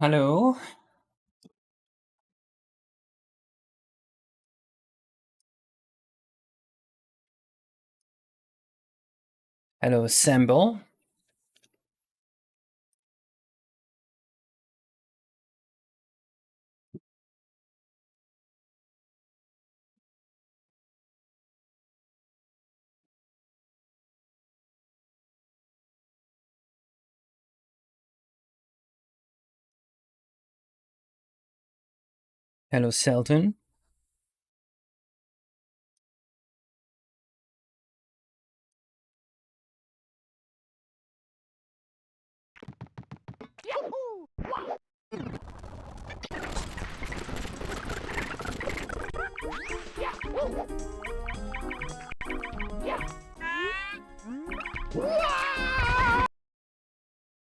Hello. Hello, Sample. Hello, Selton.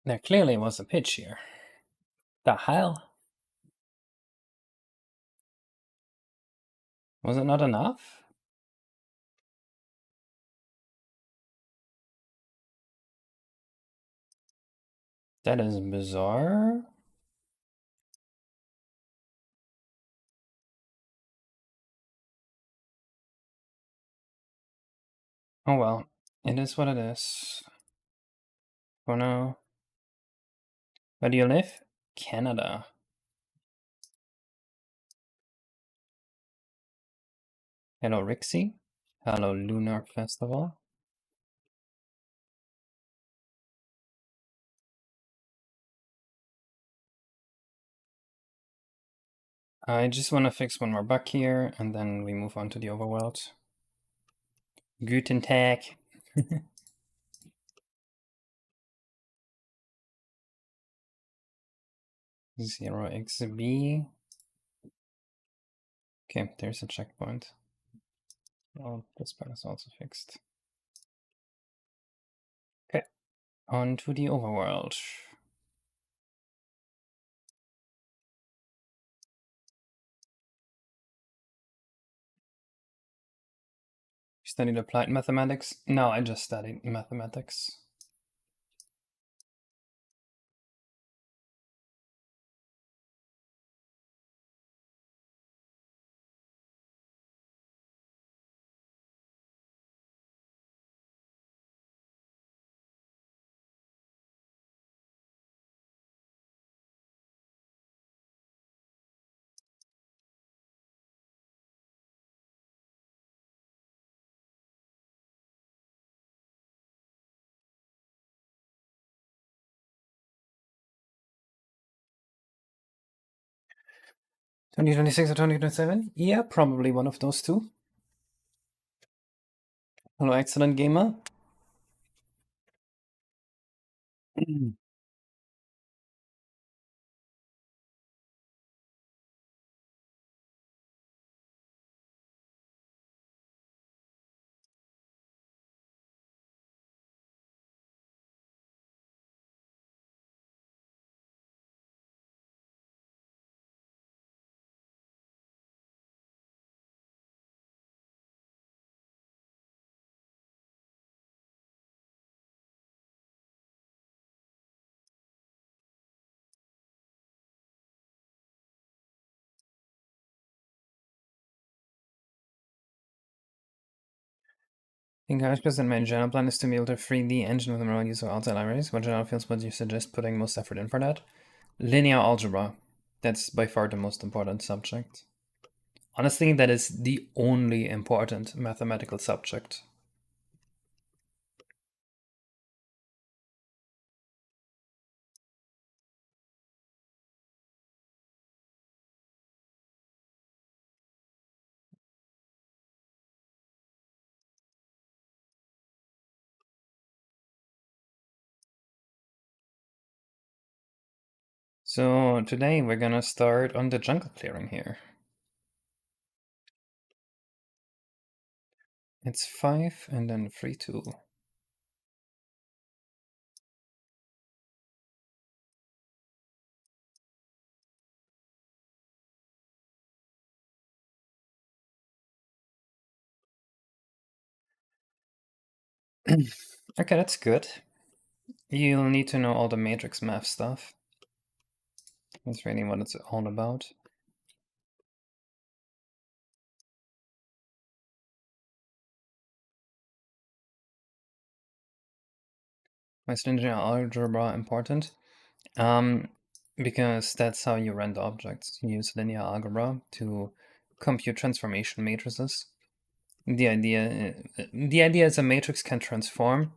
There clearly was a pitch here. The hell? Was it not enough? That is bizarre. Oh well, it is what it is. For now. Where do you live? Canada. Hello, Rixie. Hello, Lunar Festival. I just want to fix one more bug here, and then we move on to the overworld. Guten Tag. 0xb. Okay, there's a checkpoint. Oh, this bug is also fixed. Okay, on to the overworld. You studied applied mathematics? No, I just studied mathematics. (2026 or 2027? Yeah, probably one of those two. Hello, excellent gamer. In Kashkas, and my general plan is to be able to free the engine with the minimal use of outside libraries. What general fields would you suggest putting most effort in for that? Linear algebra. That's by far the most important subject. Honestly, that is the only important mathematical subject. So today we're gonna start on the jungle clearing here. It's 5 and then 3, 2. Okay, that's good. You'll need to know all the matrix math stuff. That's really what it's all about. Why is linear algebra important? Because that's how you render objects. You use linear algebra to compute transformation matrices. The idea is a matrix can transform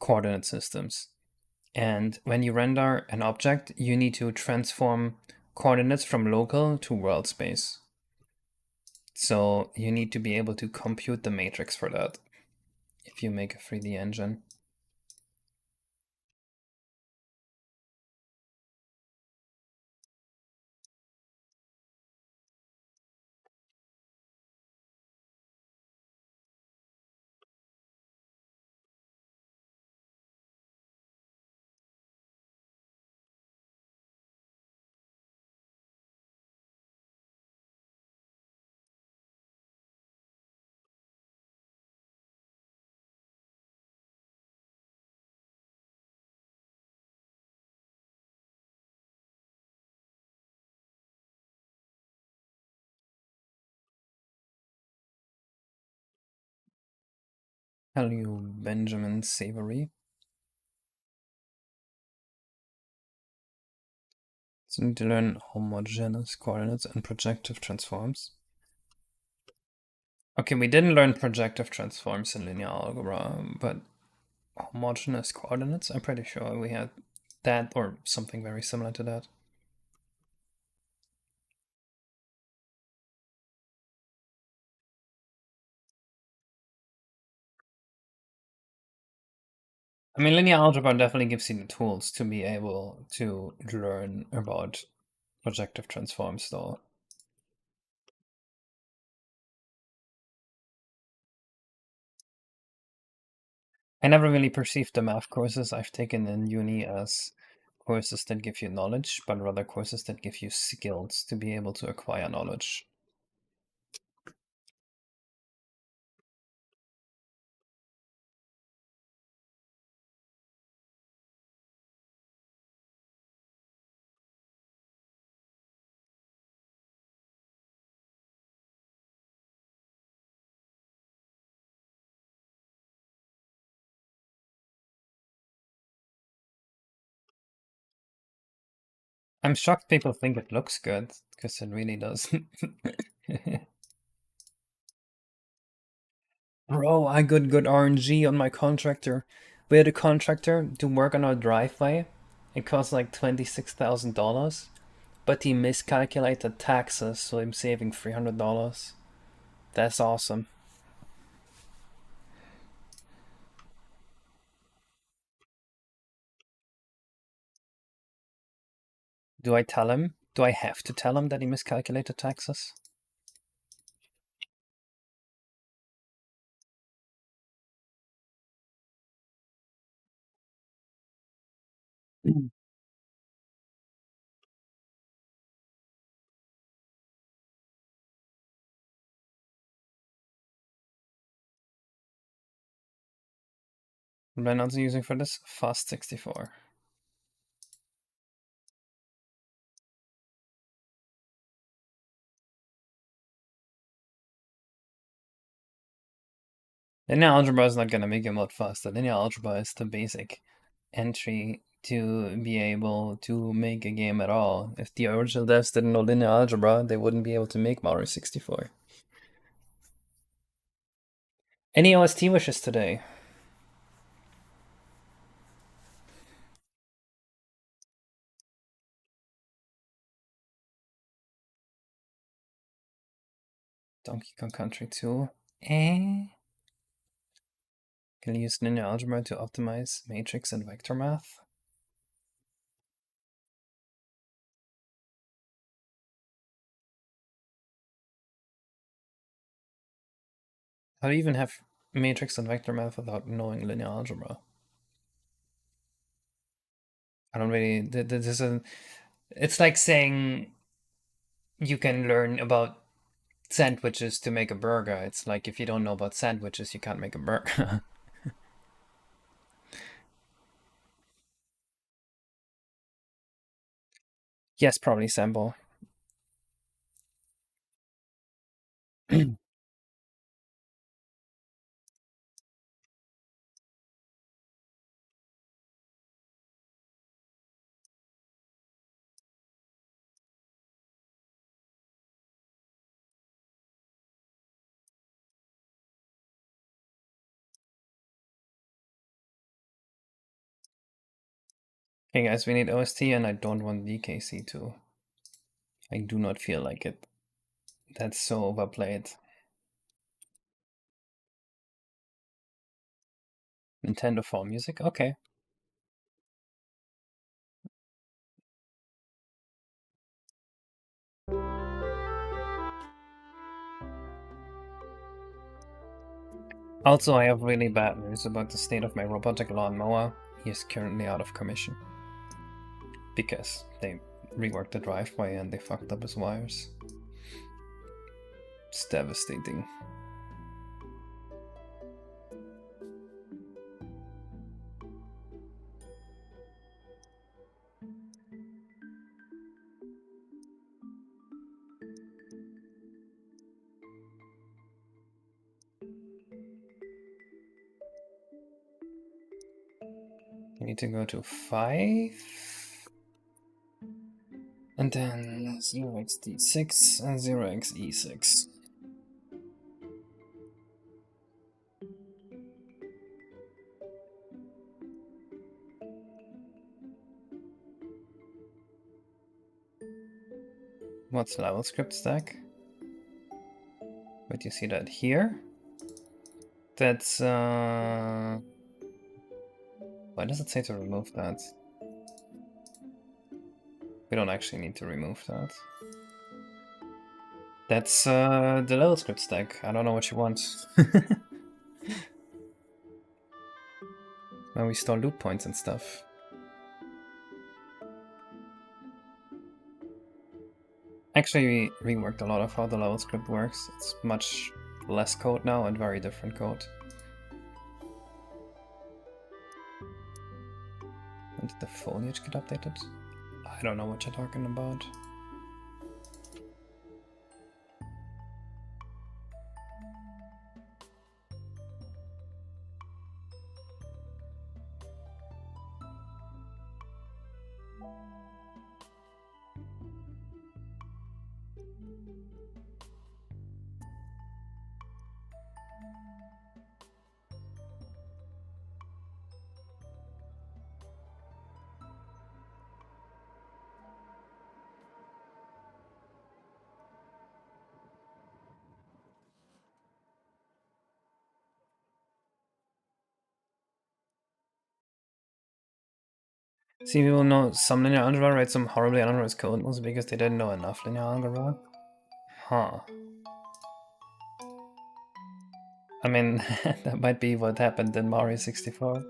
coordinate systems. And when you render an object, you need to transform coordinates from local to world space. So you need to be able to compute the matrix for that if you make a 3D engine. Hello, Benjamin Savory. So you need to learn homogeneous coordinates and projective transforms. Okay, we didn't learn projective transforms in linear algebra, but homogeneous coordinates, I'm pretty sure we had that or something very similar to that. I mean, linear algebra definitely gives you the tools to be able to learn about projective transforms, though. I never really perceived the math courses I've taken in uni as courses that give you knowledge, but rather courses that give you skills to be able to acquire knowledge. I'm shocked people think it looks good, because it really doesn't. Bro, I got good RNG on my contractor. We had a contractor to work on our driveway. It cost like $26,000, but he miscalculated taxes, so I'm saving $300. That's awesome. Do I tell him? Do I have to tell him that he miscalculated taxes? What am I not using for this? Fast64. Linear algebra is not going to make your mod faster. Linear algebra is the basic entry to be able to make a game at all. If the original devs didn't know linear algebra, they wouldn't be able to make Mario 64. Any OST wishes today? Donkey Kong Country 2. Eh? Can you use linear algebra to optimize matrix and vector math? How do you even have matrix and vector math without knowing linear algebra? I don't really. This is. It's like saying you can learn about sandwiches to make a burger. It's like if you don't know about sandwiches, you can't make a burger. Yes, probably sample. Okay, guys, we need OST, and I don't want DKC too. I do not feel like it. That's so overplayed. Nintendo 4 music? Okay. Also, I have really bad news about the state of my robotic lawnmower. He is currently out of commission. Because they reworked the driveway and they fucked up his wires. It's devastating. I need to go to 5. And then 0xd6 and 0xe6. What's level script stack? Wait, you see that here? That's why does it say to remove that? We don't actually need to remove that. That's the level script stack. I don't know what you want. When we store loot points and stuff. Actually, we reworked a lot of how the level script works. It's much less code now and very different code. When did the foliage get updated? I don't know what you're talking about. See, people know some linear algebra write some horribly unorganized code was because they didn't know enough linear algebra. Huh. I mean, that might be what happened in Mario 64.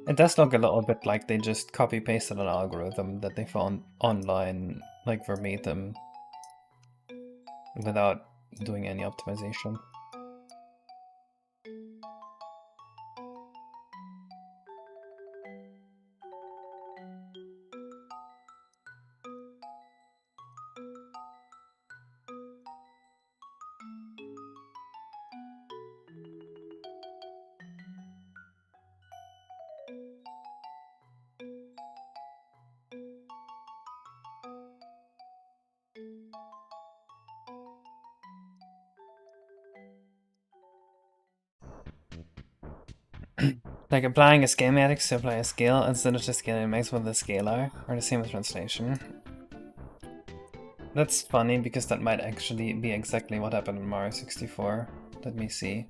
It does look a little bit like they just copy-pasted an algorithm that they found online, like verbatim, without doing any optimization. Like applying a schematics to apply a scale instead of just scaling max with a scalar, or the same with translation. That's funny because that might actually be exactly what happened in Mario 64. Let me see.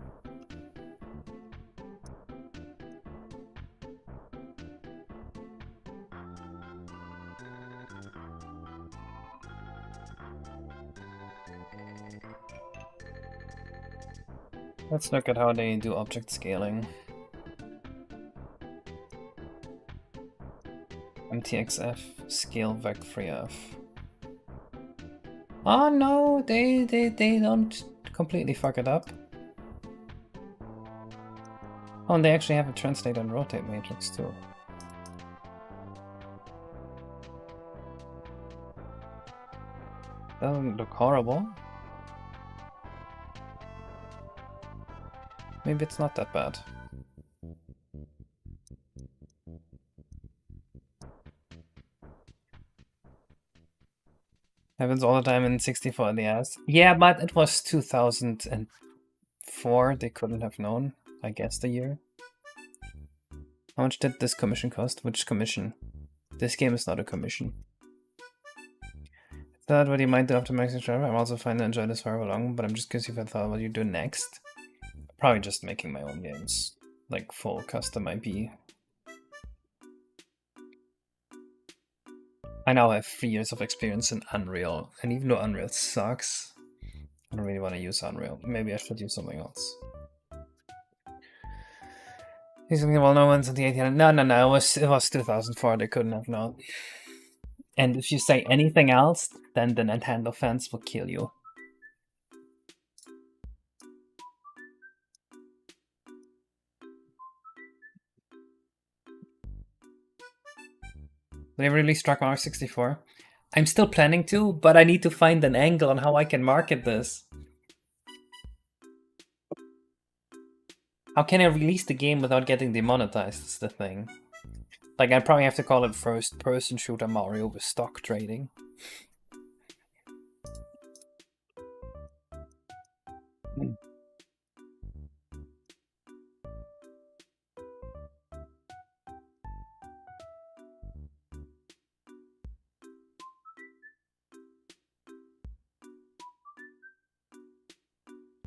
Let's look at how they do object scaling. MTXF scale vec3f. Oh no, they don't completely fuck it up. Oh, and they actually have a translate and rotate matrix too. Doesn't look horrible. Maybe it's not that bad. Happens all the time in 64 LDS. Yeah, but it was 2004. They couldn't have known, I guess, the year. How much did this commission cost? Which commission? This game is not a commission. Thought what you might do after Max's Driver. I'm also fine to enjoy this for long, but I'm just curious if I thought what you do next. Probably just making my own games. Like full custom IP. I now have 3 years of experience in Unreal, and even though Unreal sucks, I don't really want to use Unreal. Maybe I should use something else. He's thinking, well, no one's in the 1800. No, it was 2004. They couldn't have known. And if you say anything else, then the Nintendo fans will kill you. They released Dragon 64. I'm still planning to, but I need to find an angle on how I can market this. How can I release the game without getting demonetized is the thing. Like, I probably have to call it first-person shooter Mario with stock trading.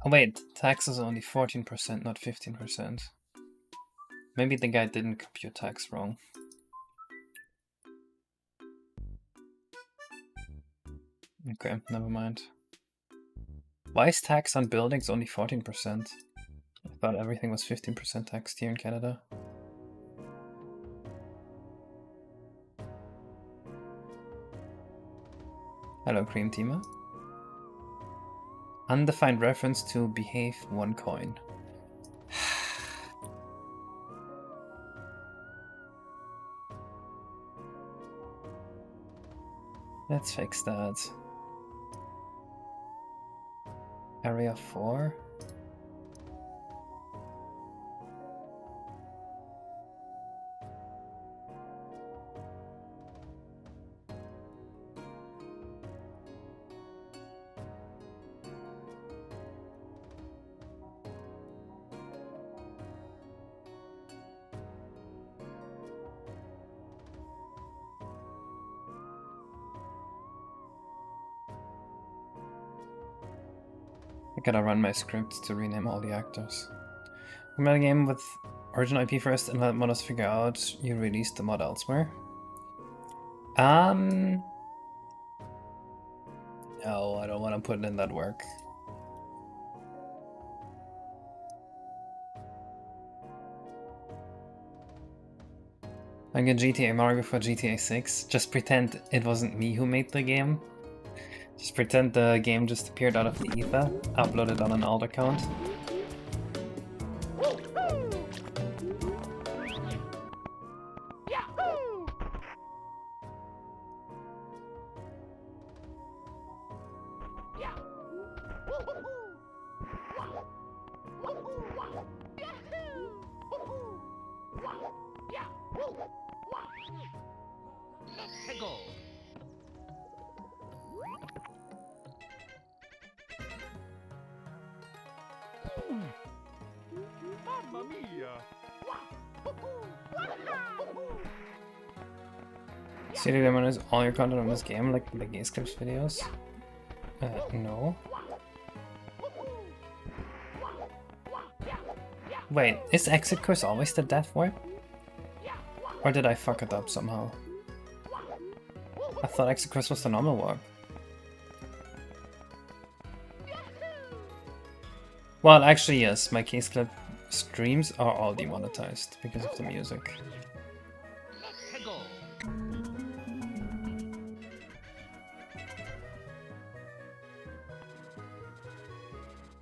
Oh wait, tax is only 14%, not 15%. Maybe the guy didn't compute tax wrong. Okay, never mind. Why is tax on buildings only 14%? I thought everything was 15% taxed here in Canada. Hello, Cream Teamer. Undefined reference to behave 1 coin. Let's fix that. Area 4. I gotta run my script to rename all the actors. We made a game with original IP first and let modders figure out you released the mod elsewhere. No, I don't want to put in that work. Like a GTA Mario for GTA 6. Just pretend it wasn't me who made the game. Just pretend the game just appeared out of the ether, uploaded on an alt account. City Lemon is all your content on this game, like the Gaze Clips videos? No. Wait, is exit course always the death word? Or did I fuck it up somehow? I thought exit course was the normal word. Well, actually yes, my Case Clip streams are all demonetized because of the music.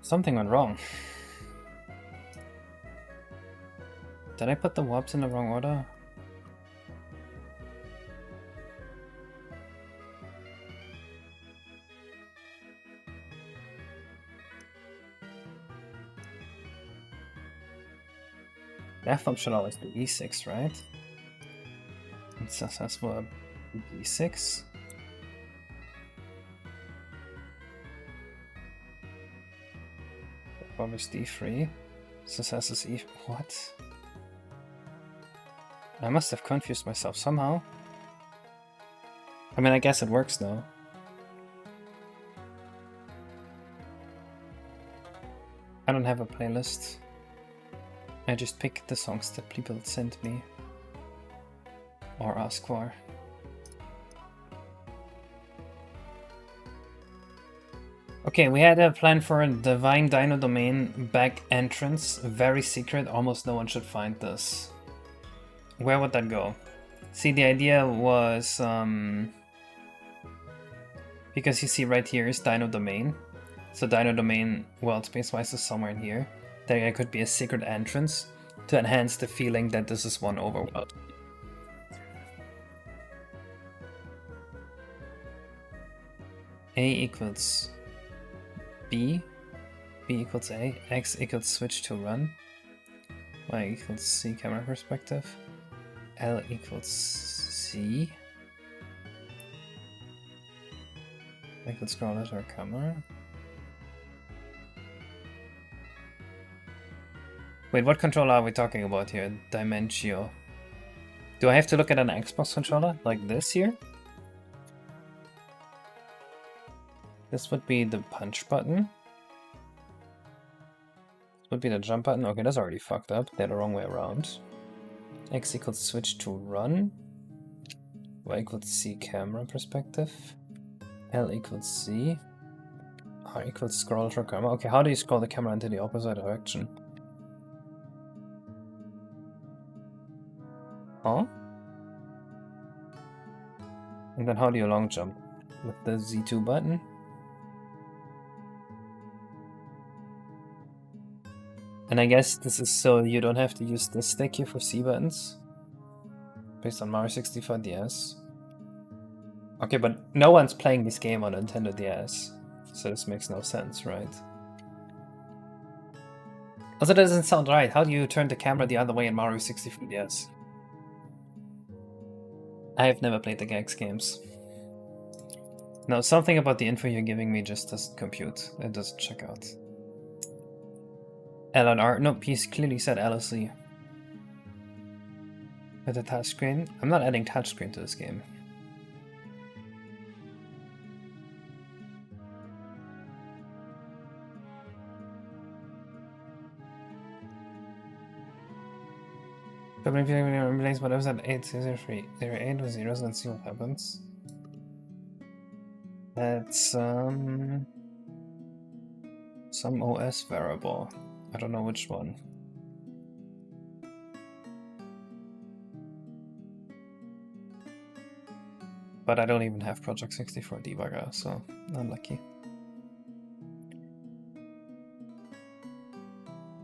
Something went wrong. Did I put the warps in the wrong order? That form should always be E6, right? It's successful E6. Form is D3. Success is E. What? I must have confused myself somehow. I mean, I guess it works now. I don't have a playlist. I just pick the songs that people send me or ask for. Okay, we had a plan for a Divine Dino Domain back entrance. Very secret, almost no one should find this. Where would that go? See, the idea was... because you see right here is Dino Domain. So Dino Domain world space-wise is somewhere in here. There could be a secret entrance to enhance the feeling that this is one overworld. A equals B, B equals A, X equals switch to run, Y equals C camera perspective, L equals C, equals scroll at our camera. Wait, what controller are we talking about here? Dimentio. Do I have to look at an Xbox controller like this here? This would be the punch button. This would be the jump button. Okay, that's already fucked up. They're the wrong way around. X equals switch to run. Y equals C camera perspective. L equals C. R equals scroll to camera. Okay, how do you scroll the camera into the opposite direction? Huh? And then how do you long jump? With the Z2 button? And I guess this is so you don't have to use this stick here for C buttons? Based on Mario 64 DS. Okay, but no one's playing this game on Nintendo DS. So this makes no sense, right? Also, that doesn't sound right. How do you turn the camera the other way in Mario 64 DS? I have never played the Gags games. No, something about the info you're giving me just doesn't compute. It doesn't check out. L and R. Nope, he's clearly said LSC. With the touchscreen? I'm not adding touchscreen to this game. But if you replace whatever's at 803 08 with zeros, let's see what happens. That's some OS variable. I don't know which one. But I don't even have Project 64 debugger, so unlucky.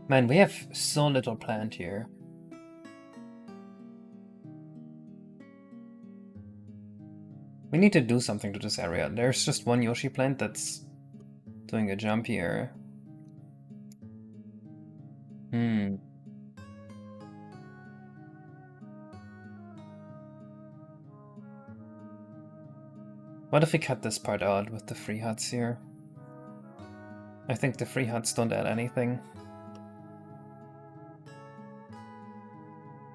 Man, we have so little planned here. We need to do something to this area. There's just one Yoshi plant that's doing a jump here. What if we cut this part out with the free huts here? I think the free huts don't add anything.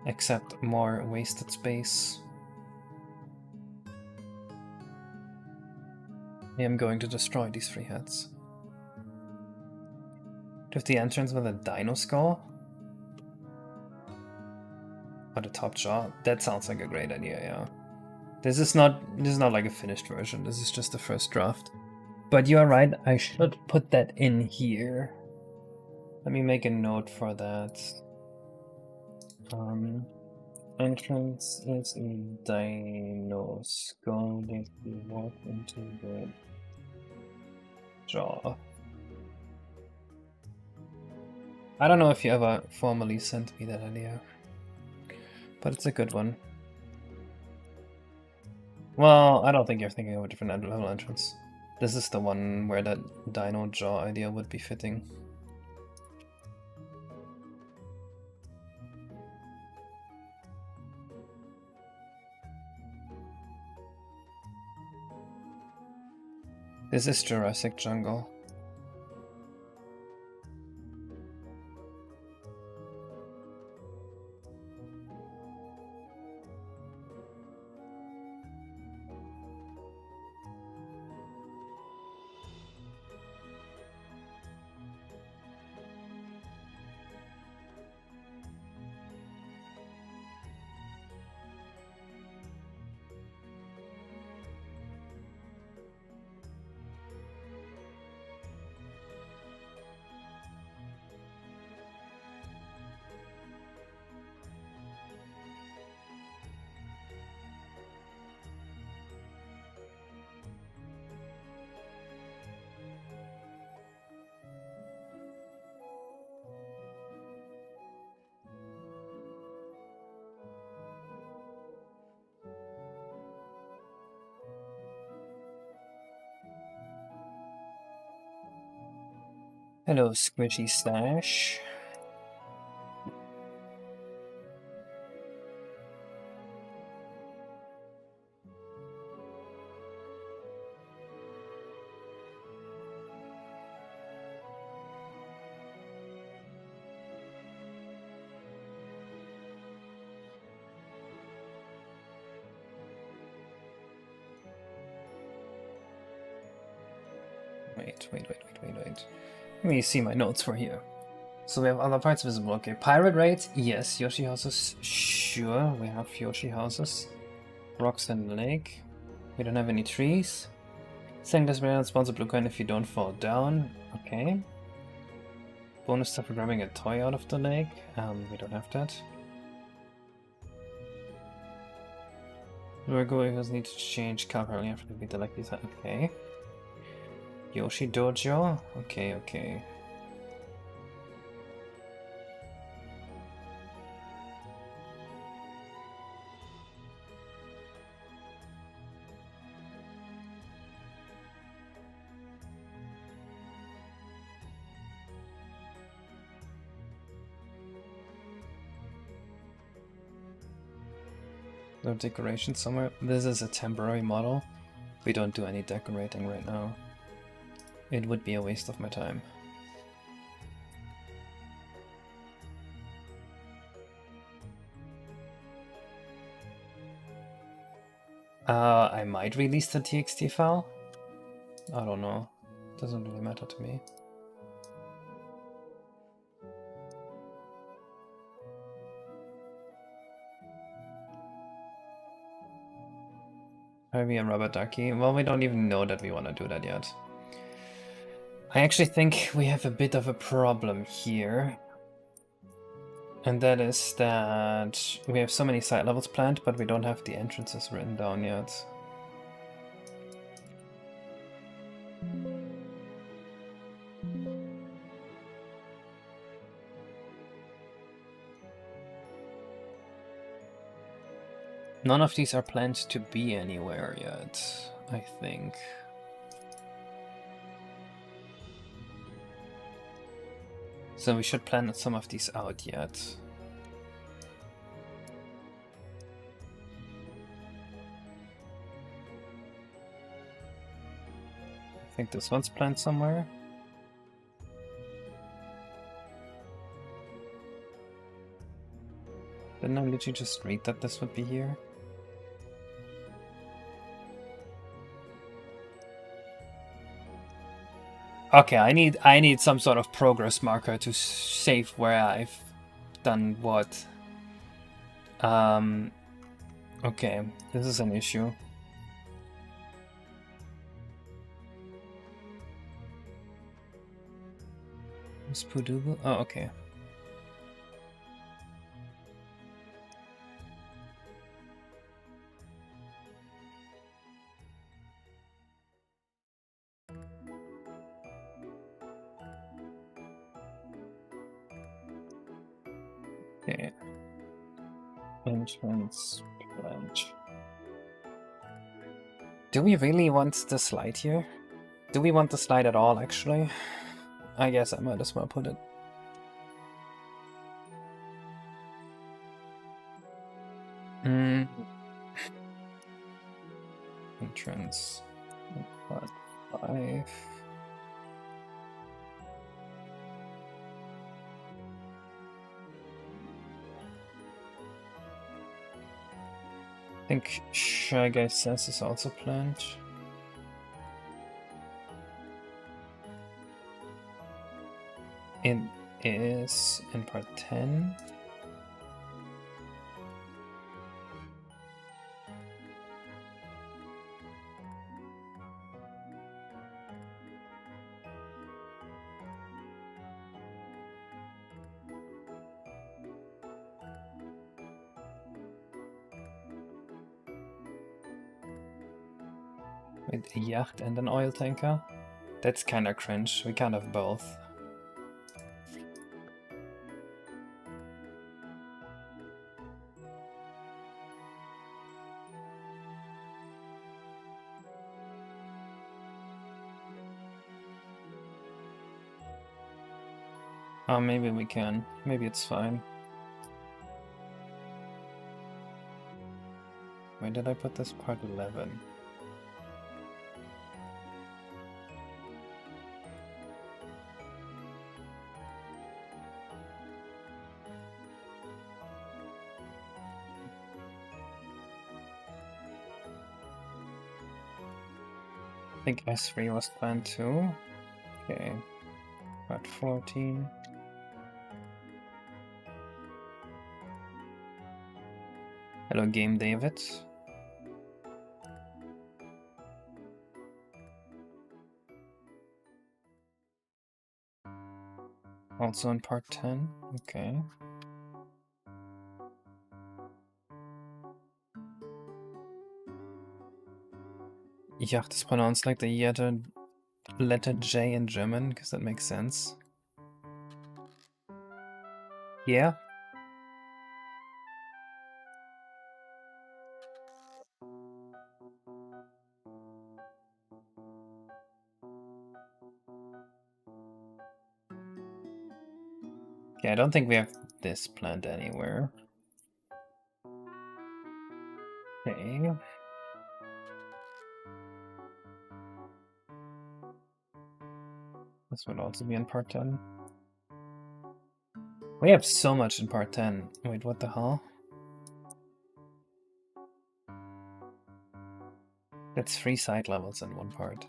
Except more wasted space. I am going to destroy these free huts. Do the entrance with a dino skull? Or the top jaw? That sounds like a great idea, yeah. This is not like a finished version, this is just the first draft. But you are right, I should put that in here. Let me make a note for that. Entrance is a dino skull that you walk into the jaw. I don't know if you ever formally sent me that idea. but it's a good one. Well, I don't think you're thinking of a different level entrance. This is the one where that dino jaw idea would be fitting. This is Jurassic Jungle. Hello, Squishy Stash. Wait. Let me see my notes for here. So we have other parts visible. Okay, pirate raids, yes. Yoshi houses, sure. We have Yoshi houses. Rocks in the lake. We don't have any trees. Sandglass Marion spawns a blue coin if you don't fall down. Okay. Bonus stuff for grabbing a toy out of the lake. We don't have that. We're going to need to change apparently after we beat the lake. Okay. Yoshi Dojo. Okay. No decoration somewhere. This is a temporary model. We don't do any decorating right now. It would be a waste of my time. I might release the TXT file. I don't know. Doesn't really matter to me. Maybe a rubber ducky. Well, we don't even know that we want to do that yet. I actually think we have a bit of a problem here. And that is that we have so many side levels planned, but we don't have the entrances written down yet. None of these are planned to be anywhere yet, I think. So we should plan some of these out yet. I think this one's planned somewhere. Didn't I literally just read that this would be here? Okay, I need some sort of progress marker to save where I've done what. Okay, this is an issue. Spoodoodle? Oh, okay. Okay. Entrance pledge. Do we really want the slide here? Do we want the slide at all, actually? I guess I might as well put it. Entrance. Part 5. I think Shy Guy Says is also planned. It is in part 10. With a yacht and an oil tanker? That's kinda cringe, we can't have both. Oh, maybe we can. Maybe it's fine. Where did I put this? Part 11. I think S3 was planned too. Okay. Part 14. Hello, Game David. Also in part 10. Okay. Yacht is pronounced like the letter J in German, because that makes sense. Yeah. Yeah, I don't think we have this planned anywhere. Okay. This would also be in part 10. We have so much in part 10. Wait, what the hell? That's 3 side levels in one part.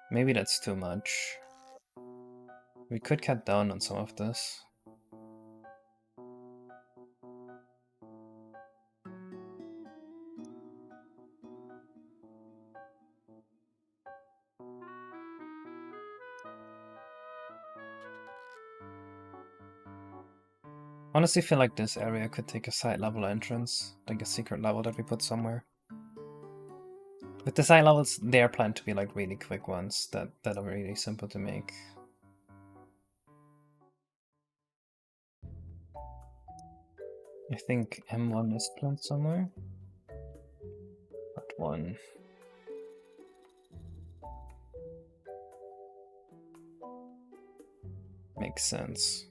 Maybe that's too much. We could cut down on some of this. Honestly, feel like this area could take a side level entrance, like a secret level that we put somewhere. With the side levels, they are planned to be like really quick ones that are really simple to make. I think M1 is planned somewhere. Part 1. Makes sense.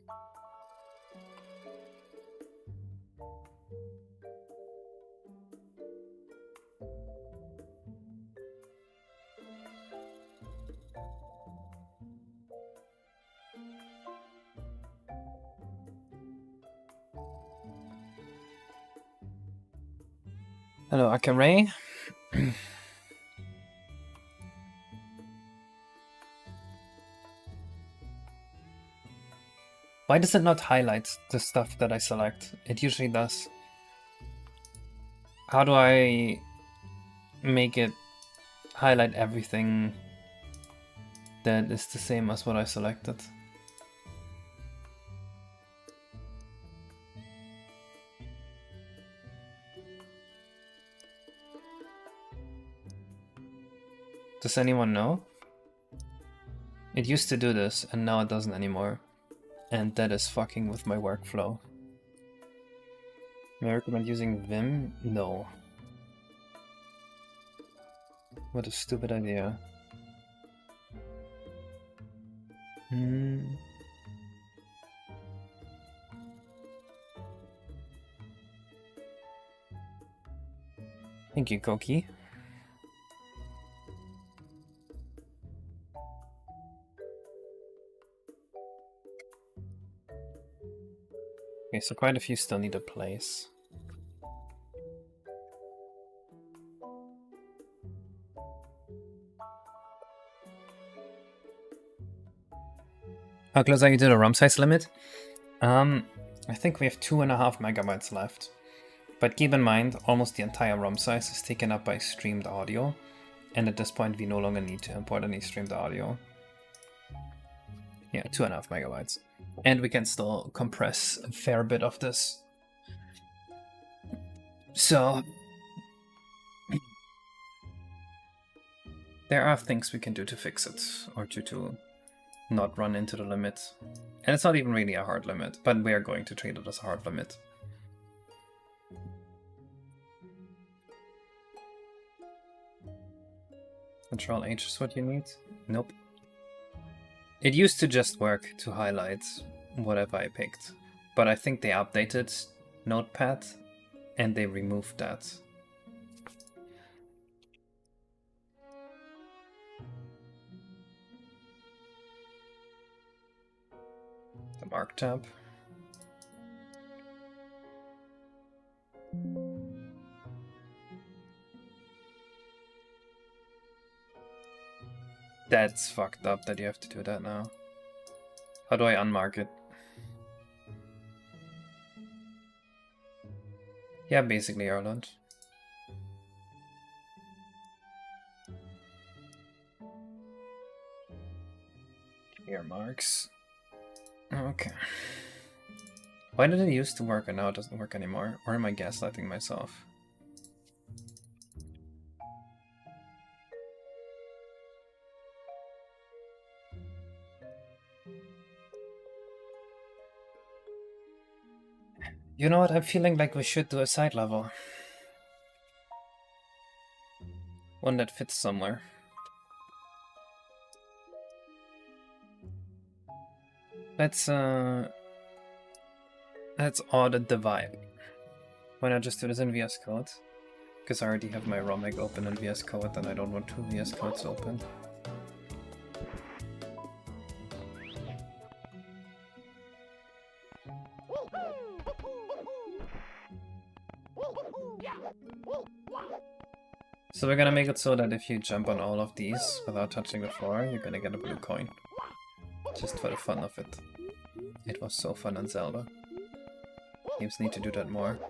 Hello, Akare. Why does it not highlight the stuff that I select? It usually does. How do I make it highlight everything that is the same as what I selected? Does anyone know? It used to do this, and now it doesn't anymore. and that is fucking with my workflow. May I recommend using Vim? No. What a stupid idea. Thank you, Koki. Okay, so quite a few still need a place. How close are you to the ROM size limit? I think we have 2.5 megabytes left. But keep in mind, almost the entire ROM size is taken up by streamed audio. And at this point, we no longer need to import any streamed audio. Yeah, 2.5 megabytes. And we can still compress a fair bit of this. So there are things we can do to fix it, or to not run into the limit. And it's not even really a hard limit, but we're going to treat it as a hard limit. Control H is what you need? Nope. It used to just work to highlight whatever I picked, but I think they updated Notepad and they removed that. The Mark tab. That's fucked up that you have to do that now. How do I unmark it? Yeah, basically Ireland. Clear marks. Okay. Why did it used to work and now it doesn't work anymore? Or am I gaslighting myself? You know what, I'm feeling like we should do a side level. One that fits somewhere. Let's audit the vibe. Why not just do this in VS Code? Because I already have my ROMIC open in VS Code and I don't want two VS Codes open. So we're gonna make it so that if you jump on all of these without touching the floor, you're gonna get a blue coin. Just for the fun of it. It was so fun on Zelda. Games need to do that more.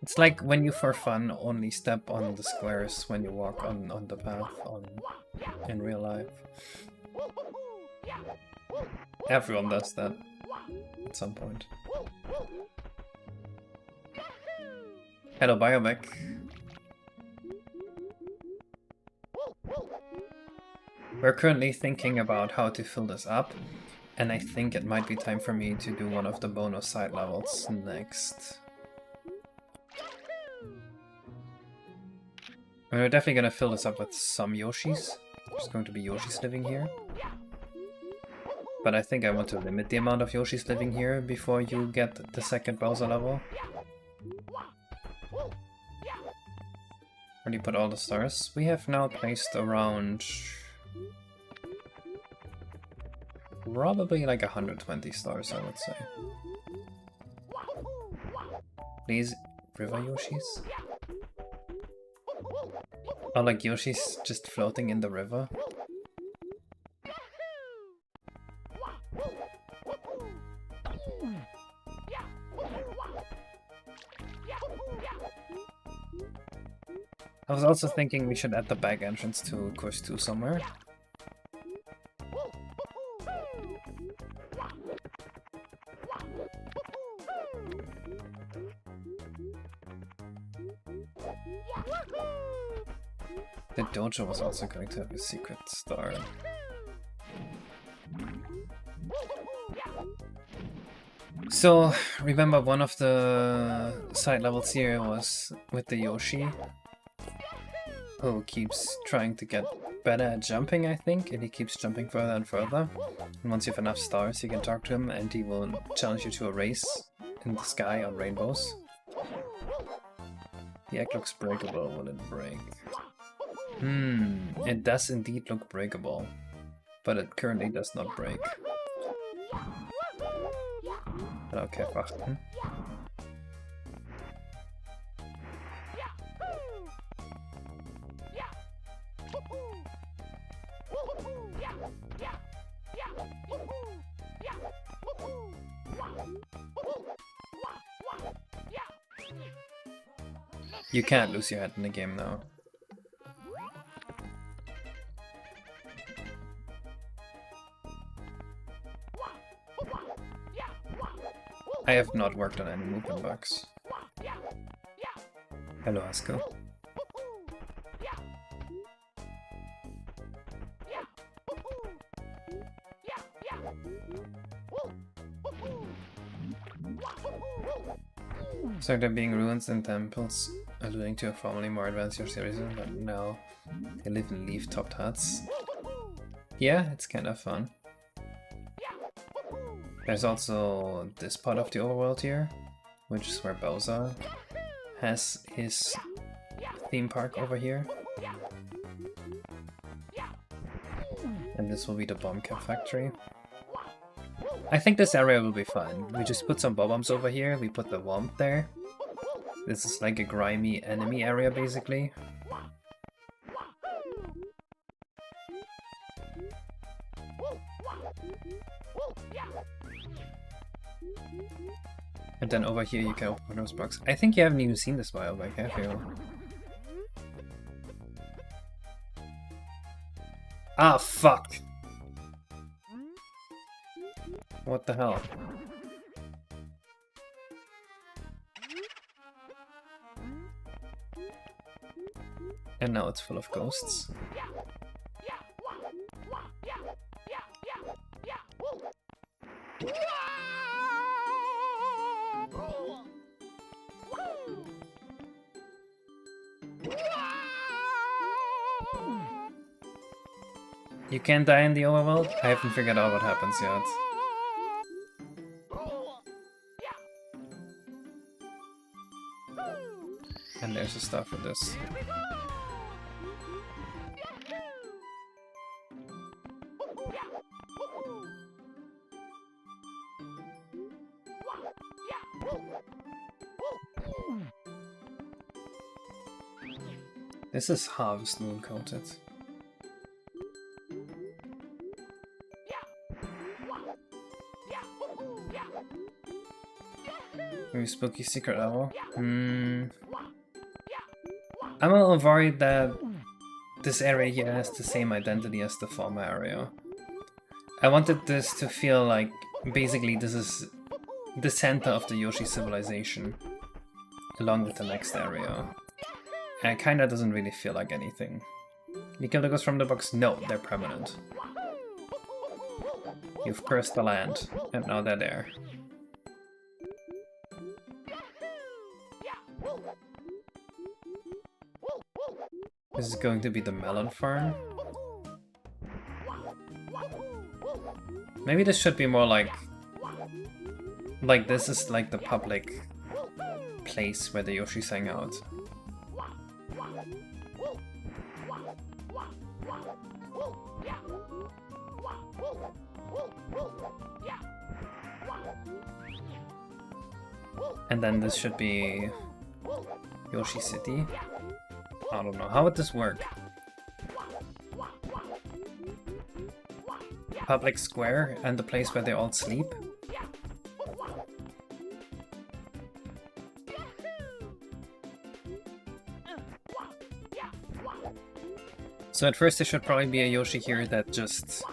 It's like when you for fun only step on the squares when you walk on the path in real life. Everyone does that at some point. Hello, Biobec. We're currently thinking about how to fill this up, and I think it might be time for me to do one of the bonus side levels next. We're definitely gonna fill this up with some Yoshis. There's going to be Yoshis living here. But I think I want to limit the amount of Yoshis living here before you get the second Bowser level. Already put all the stars. We have now placed around probably like 120 stars, I would say. Please, river Yoshis? Or like Yoshi's just floating in the river? I was also thinking we should add the back entrance to Course 2 somewhere. The dojo was also going to have a secret star. So, remember one of the side levels here was with the Yoshi, who keeps trying to get better at jumping, I think, and he keeps jumping further and further. And once you have enough stars, you can talk to him and he will challenge you to a race in the sky on rainbows. The egg looks breakable. Will it break? It does indeed look breakable, but it currently does not break. Okay, wachten. You can't lose your head in the game now. I have not worked on any movement bugs. Hello, Asko. So there being ruins and temples, alluding to a formerly more advanced Yoshi series, but now they live in leaf-topped huts. Yeah, it's kind of fun. There's also this part of the overworld here, which is where Bowser has his theme park over here. And this will be the bomb cap factory. I think this area will be fun. We just put some bombs over here, we put the womp there. This is like a grimy enemy area basically. And then over here you can open those blocks. I think you haven't even seen this while back, have you? Ah, fuck! What the hell? And now it's full of ghosts. You can't die in the overworld? I haven't figured out what happens yet. And there's a star for this. This is Harvest Moon coated. Very spooky secret level. I'm a little worried that this area here has the same identity as the former area. I wanted this to feel like basically this is the center of the Yoshi civilization, along with the next area. And it kinda doesn't really feel like anything. You kill the ghosts from the box? No, they're permanent. You've cursed the land, and now they're there. This is going to be the melon farm. Maybe this should be more like this is like the public place where the Yoshis hang out. And then this should be Yoshi City. I don't know, how would this work? Public square and the place where they all sleep? So at first there should probably be a Yoshi here that just...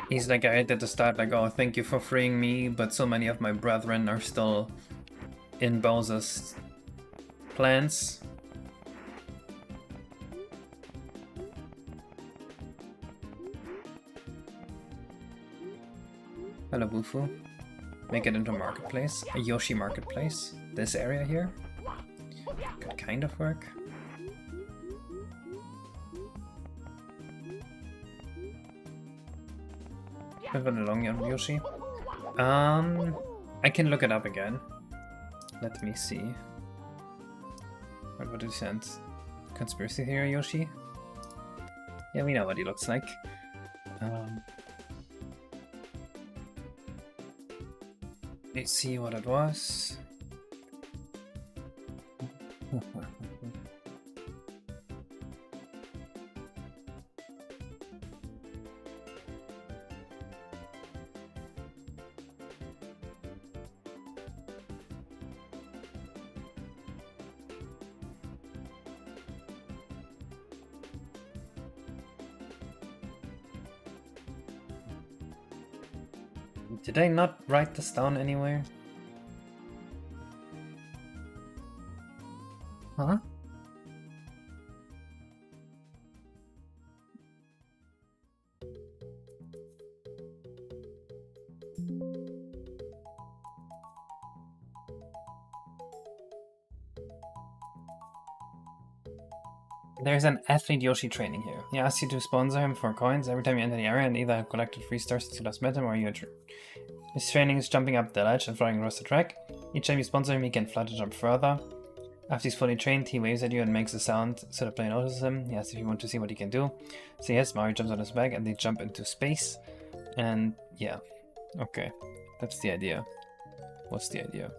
He's like right at the start, like, oh, thank you for freeing me, but so many of my brethren are still in Bowser's plans. Hello, Bufu. Make it into a marketplace. A Yoshi marketplace. This area here. Could kind of work. Have an along Yoshi. I can look it up again. Let me see. What did you send? Conspiracy theory Yoshi? Yeah, we know what he looks like. Let's see what it was. Did I not write this down anywhere? Huh? There's an athlete Yoshi training here. He asks you to sponsor him for coins every time you enter the area and either have collected 3 stars to last met him or you his training is jumping up the ledge and flying across the track. Each time you sponsor him, he can fly to jump further. After he's fully trained, he waves at you and makes a sound so the player notices him. He asks if you want to see what he can do. So yes, Mario jumps on his back and they jump into space. And yeah, okay, that's the idea. What's the idea?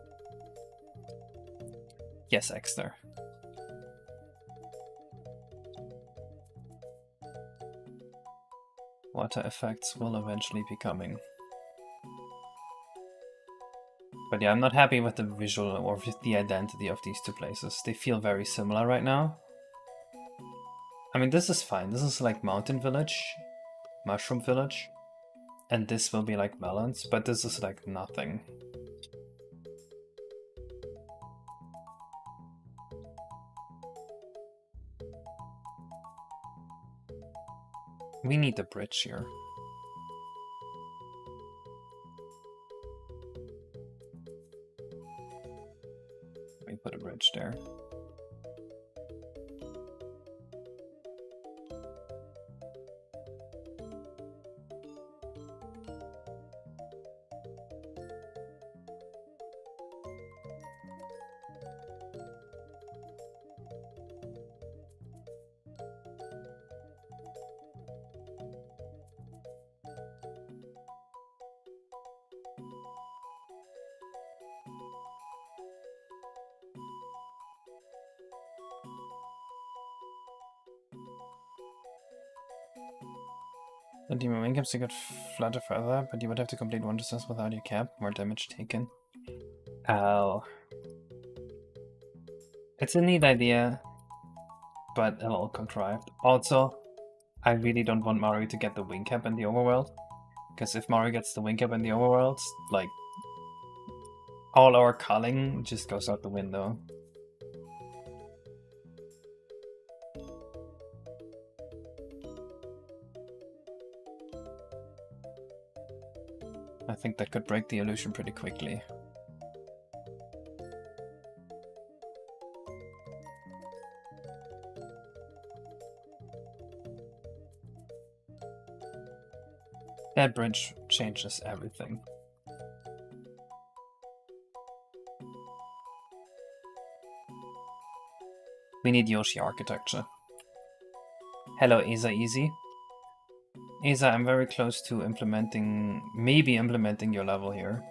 Yes, Exter. Water effects will eventually be coming. But yeah, I'm not happy with the visual or with the identity of these two places. They feel very similar right now. I mean, this is fine. This is like Mountain Village, Mushroom Village, and this will be like Melons, but this is like nothing. We need a bridge here. Let me put a bridge there. The demon wing caps you could flutter further, but you would have to complete one distance without your cap, more damage taken. Ow. It's a neat idea, but a little contrived. Also, I really don't want Mario to get the wing cap in the overworld, because if Mario gets the wing cap in the overworld, like, all our culling just goes out the window. I think that could break the illusion pretty quickly. That bridge changes everything. We need Yoshi architecture. Hello, Asa Easy. Asa, I'm very close to maybe implementing your level here.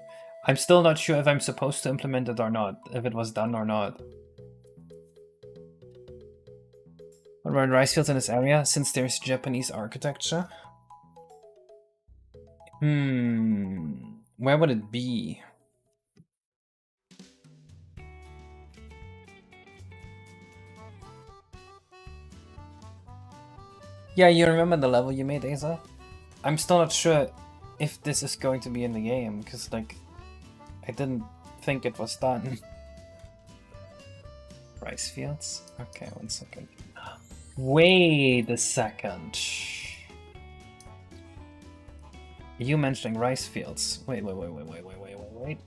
I'm still not sure if I'm supposed to implement it or not, if it was done or not. What about rice fields in this area, since there's Japanese architecture? Where would it be? Yeah, you remember the level you made, Asa? I'm still not sure if this is going to be in the game, because, like, I didn't think it was done. Rice fields? Okay, 1 second. Wait a second. You mentioning rice fields. Wait. Let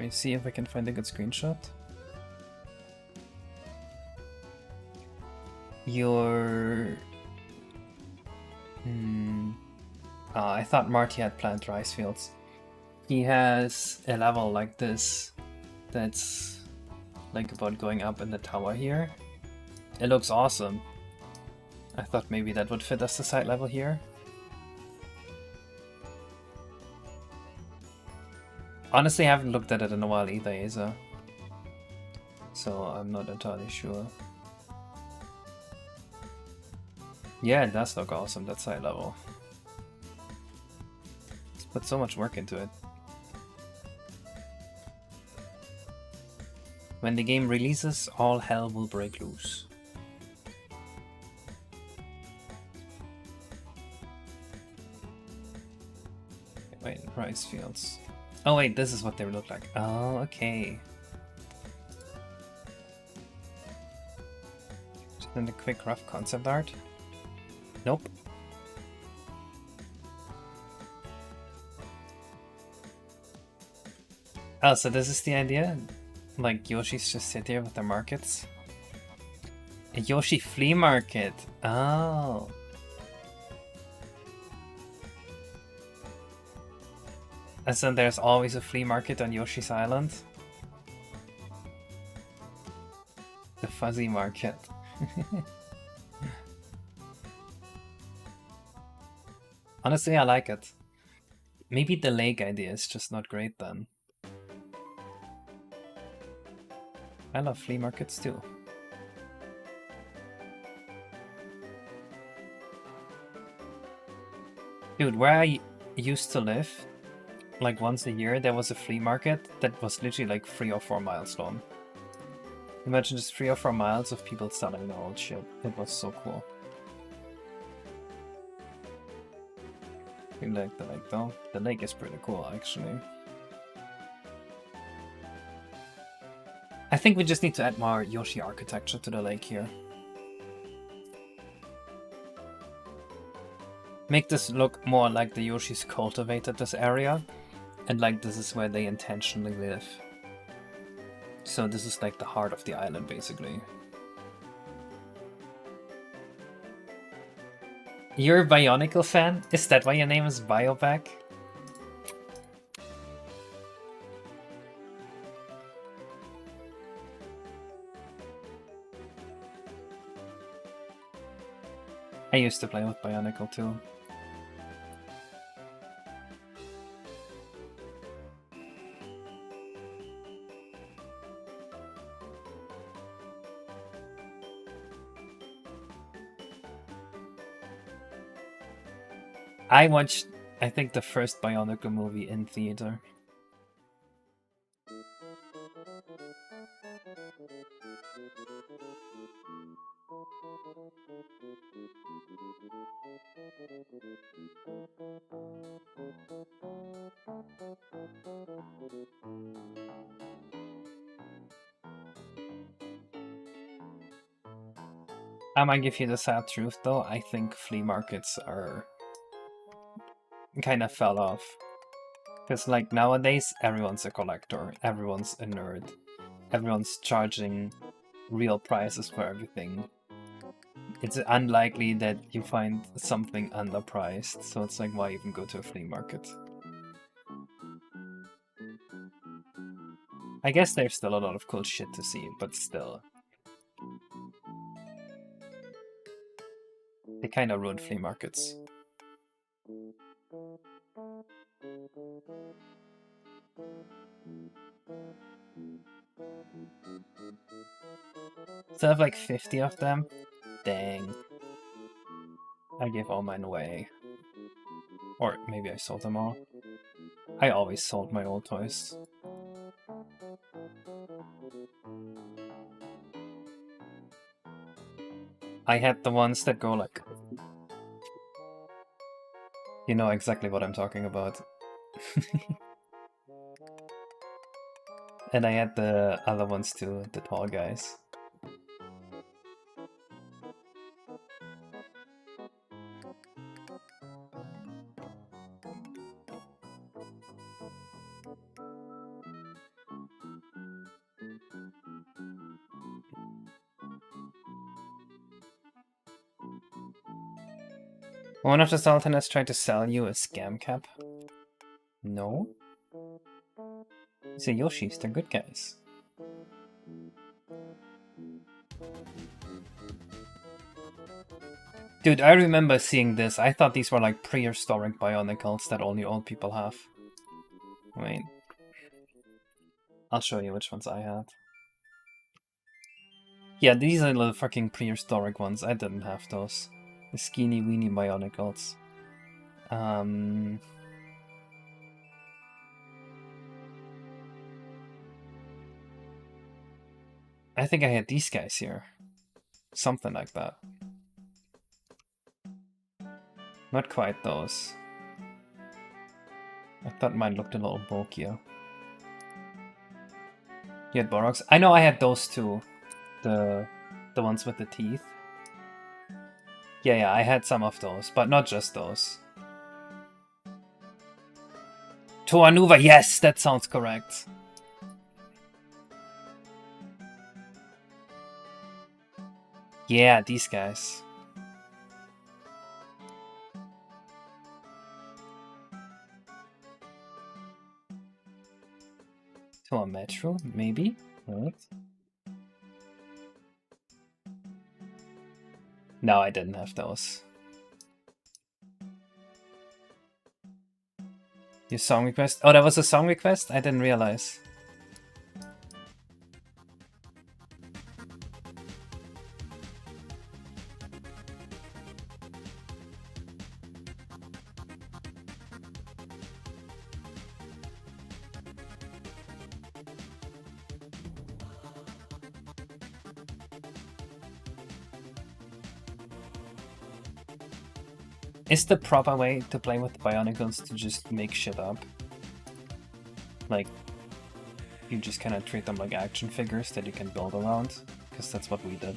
me see if I can find a good screenshot. Your... I thought Marty had planned rice fields. He has a level like this that's like about going up in the tower here. It looks awesome. I thought maybe that would fit as the side level here. Honestly, I haven't looked at it in a while either, Asa. So I'm not entirely sure. Yeah, it does look awesome, that side level. Let's put so much work into it. When the game releases, all hell will break loose. Wait, rice fields. Oh wait, this is what they look like. Oh, okay. Just in the quick rough concept art. Nope. Oh, so this is the idea? Like Yoshi's just sit here with the markets? A Yoshi flea market! Oh. And so there's always a flea market on Yoshi's Island? The fuzzy market. Honestly, I like it. Maybe the lake idea is just not great then. I love flea markets too. Dude, where I used to live, like once a year there was a flea market that was literally like 3 or 4 miles long. Imagine just 3 or 4 miles of people selling their old shit. It was so cool. You like the lake though? The lake is pretty cool actually. I think we just need to add more Yoshi architecture to the lake here. Make this look more like the Yoshis cultivated this area, and like this is where they intentionally live. So this is like the heart of the island, basically. You're a Bionicle fan? Is that why your name is Bioback? I used to play with Bionicle too. I watched, I think, the first Bionicle movie in theater. I might give you the sad truth though, I think flea markets are kind of fell off. Because like nowadays everyone's a collector, everyone's a nerd, everyone's charging real prices for everything. It's unlikely that you find something underpriced, so it's like, why even go to a flea market? I guess there's still a lot of cool shit to see, but still. They kind of ruined flea markets. So I have like 50 of them? Dang. I gave all mine away. Or maybe I sold them all. I always sold my old toys. I had the ones that go like... You know exactly what I'm talking about. And I had the other ones too, the tall guys. One of the Sultanates tried to sell you a scam cap. No? These are Yoshis, they're good guys. Dude, I remember seeing this. I thought these were like prehistoric Bionicles that only old people have. Wait. I'll show you which ones I had. Yeah, these are the fucking prehistoric ones. I didn't have those. The skinny weeny Bionicles. I think I had these guys here. Something like that. Not quite those. I thought mine looked a little bulkier. You had Borox? I know I had those two. The ones with the teeth. Yeah, I had some of those, but not just those. Toanuva, yes, that sounds correct. Yeah, these guys. Toa Metro, maybe? Right. No, I didn't have those. Your song request? Oh, that was a song request? I didn't realize. Is the proper way to play with Bionicles to just make shit up? Like, you just kind of treat them like action figures that you can build around? Because that's what we did.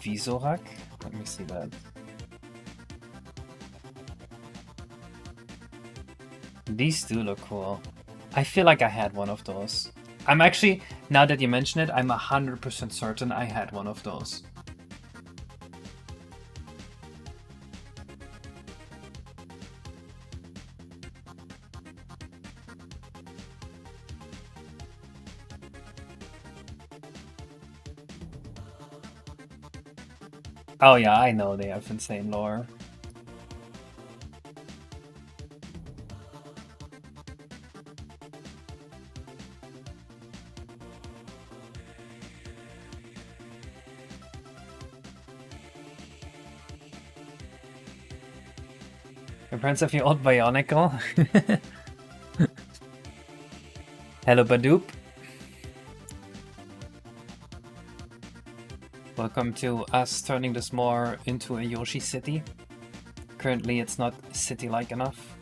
Visorak? Let me see that. These do look cool. I feel like I had one of those. I'm actually, now that you mention it, I'm 100% certain I had one of those. Oh yeah, I know they have insane lore. Reminds of your old Bionicle. Hello, Badoop. Welcome to us turning this more into a Yoshi city. Currently, it's not city-like enough.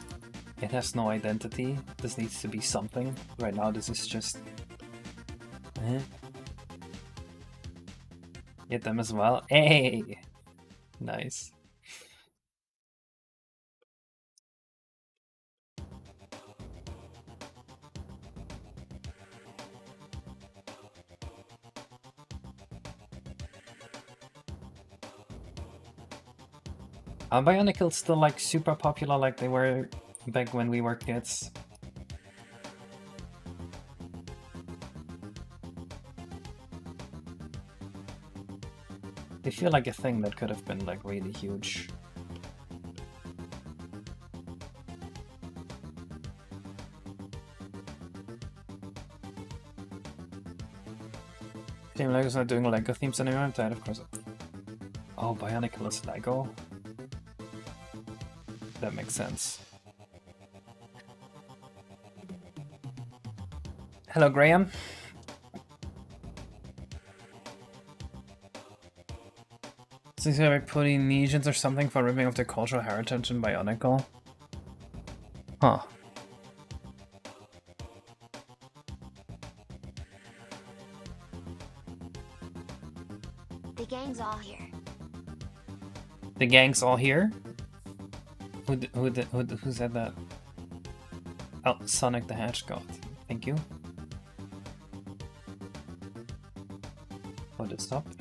It has no identity. This needs to be something. Right now, this is just... Get them as well. Hey! Nice. Are Bionicles still like super popular like they were back when we were kids? They feel like a thing that could have been like really huge. Team Lego's not doing Lego themes anymore, I'm tired of course. Oh, Bionicle is Lego? That makes sense. Hello, Graham. Seems like putting Polynesians or something for ripping off their cultural heritage in Bionicle. Huh. The gang's all here. The gang's all here? Who said that? Oh, Sonic the Hedgehog. Thank you. Oh, it stopped.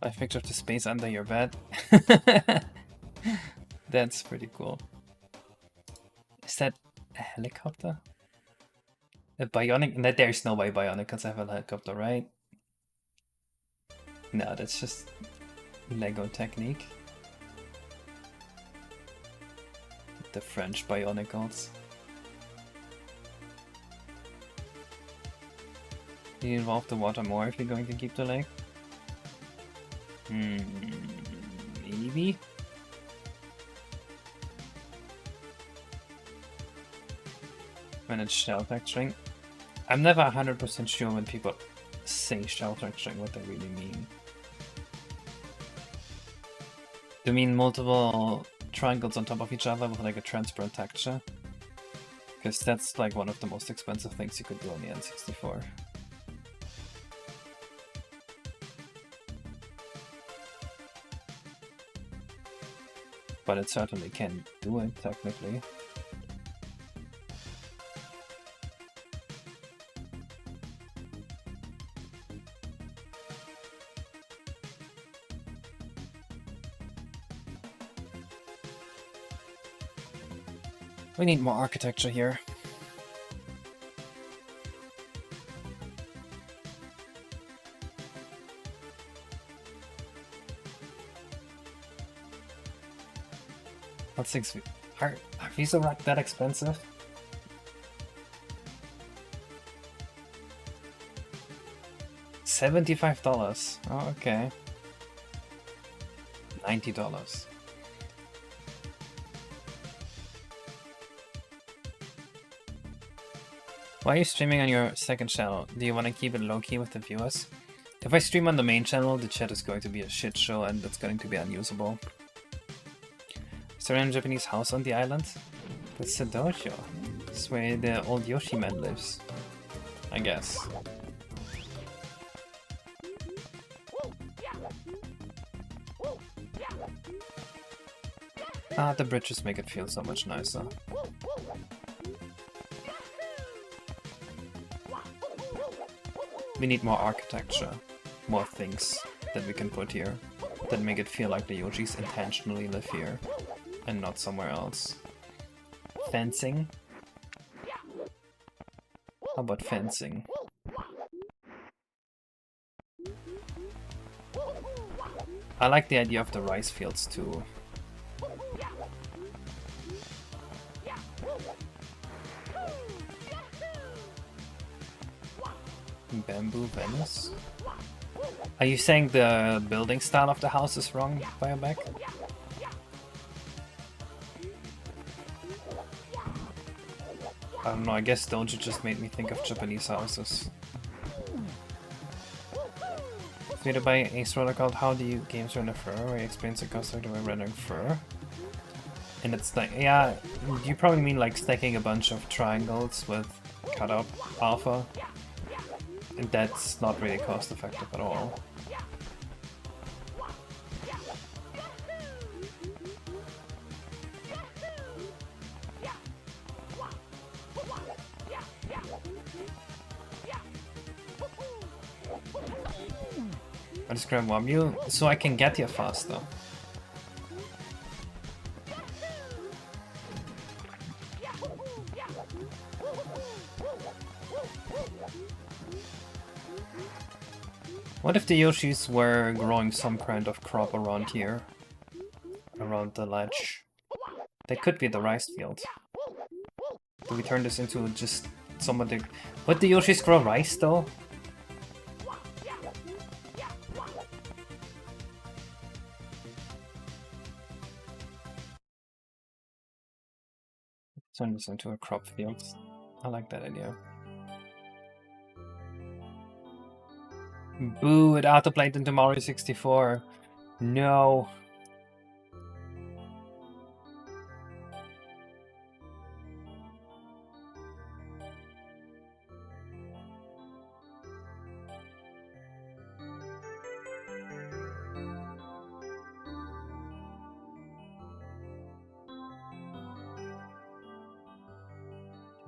I picture the space under your bed. That's pretty cool. Is that a helicopter? A bionic? No, there's no way Bionicles have a helicopter, right? No, that's just Lego technique. The French Bionicles. Do you involve the water more if you're going to keep the lake? Maybe? When it's shell texturing. I'm never 100% sure when people say shell texturing what they really mean. Do you mean multiple triangles on top of each other with like a transparent texture? Because that's like one of the most expensive things you could do on the N64. But it certainly can do it, technically. We need more architecture here. What 6 feet? Are these that expensive? $75. Oh, okay. $90. Why are you streaming on your second channel? Do you want to keep it low-key with the viewers? If I stream on the main channel, the chat is going to be a shit show and it's going to be unusable. Is there any Japanese house on the island? That's the dojo. That's where the old Yoshi man lives. I guess. Ah, the bridges make it feel so much nicer. We need more architecture, more things that we can put here that make it feel like the Yoshis intentionally live here and not somewhere else. Fencing? How about fencing? I like the idea of the rice fields too. Bamboo Venice? Are you saying the building style of the house is wrong, Bioback? I don't know, I guess Dojo just made me think of Japanese houses. Created by Ace Roller called How Do You Games Render Fur, where he explains the concept of rendering fur. And it's like, yeah, you probably mean like stacking a bunch of triangles with cutout alpha. And that's not really cost effective at all. I just grab one you so I can get here faster. What if the Yoshis were growing some kind of crop around here? Around the ledge? They could be the rice field. Do we turn this into just some of the... Would the Yoshis grow rice though? Turn this into a crop field. I like that idea. Boo, it autoplayed into Mario 64. No.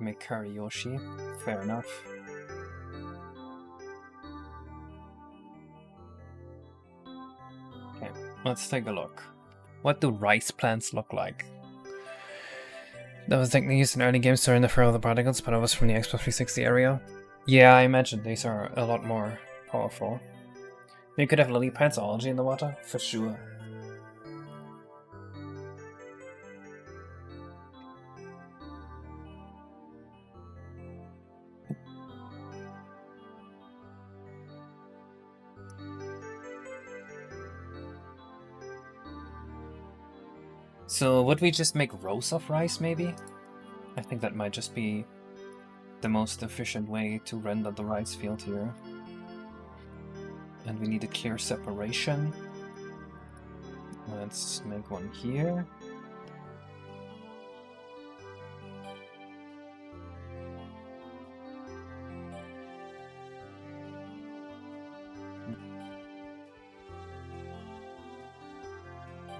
Make curry Yoshi. Fair enough. Okay, let's take a look. What do rice plants look like? That was technically used in early games to interfere with the particles, but it was from the Xbox 360 area. Yeah, I imagine these are a lot more powerful. You could have lily pads or algae in the water, for sure. So would we just make rows of rice, maybe? I think that might just be the most efficient way to render the rice field here. And we need a clear separation. Let's make one here.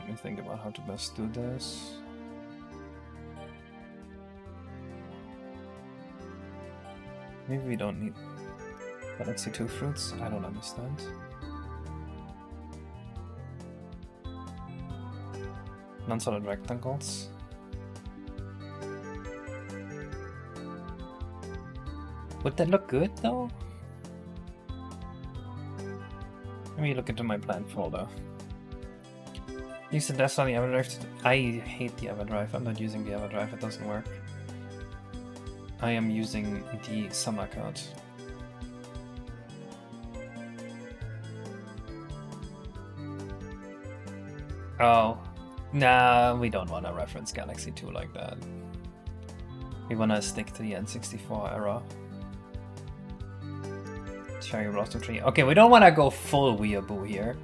Let me think about how to best do this. Maybe we don't need Galaxy 2 fruits? I don't understand. Non-solid rectangles. Would that look good though? Let me look into my plant folder. Use the desk on the EverDrive. I hate the EverDrive. I'm not using the EverDrive. It doesn't work. I am using the summer card. Oh, nah, we don't want to reference Galaxy 2 like that. We want to stick to the N64 era. Cherry Blossom Tree. Okay, we don't want to go full weeaboo here.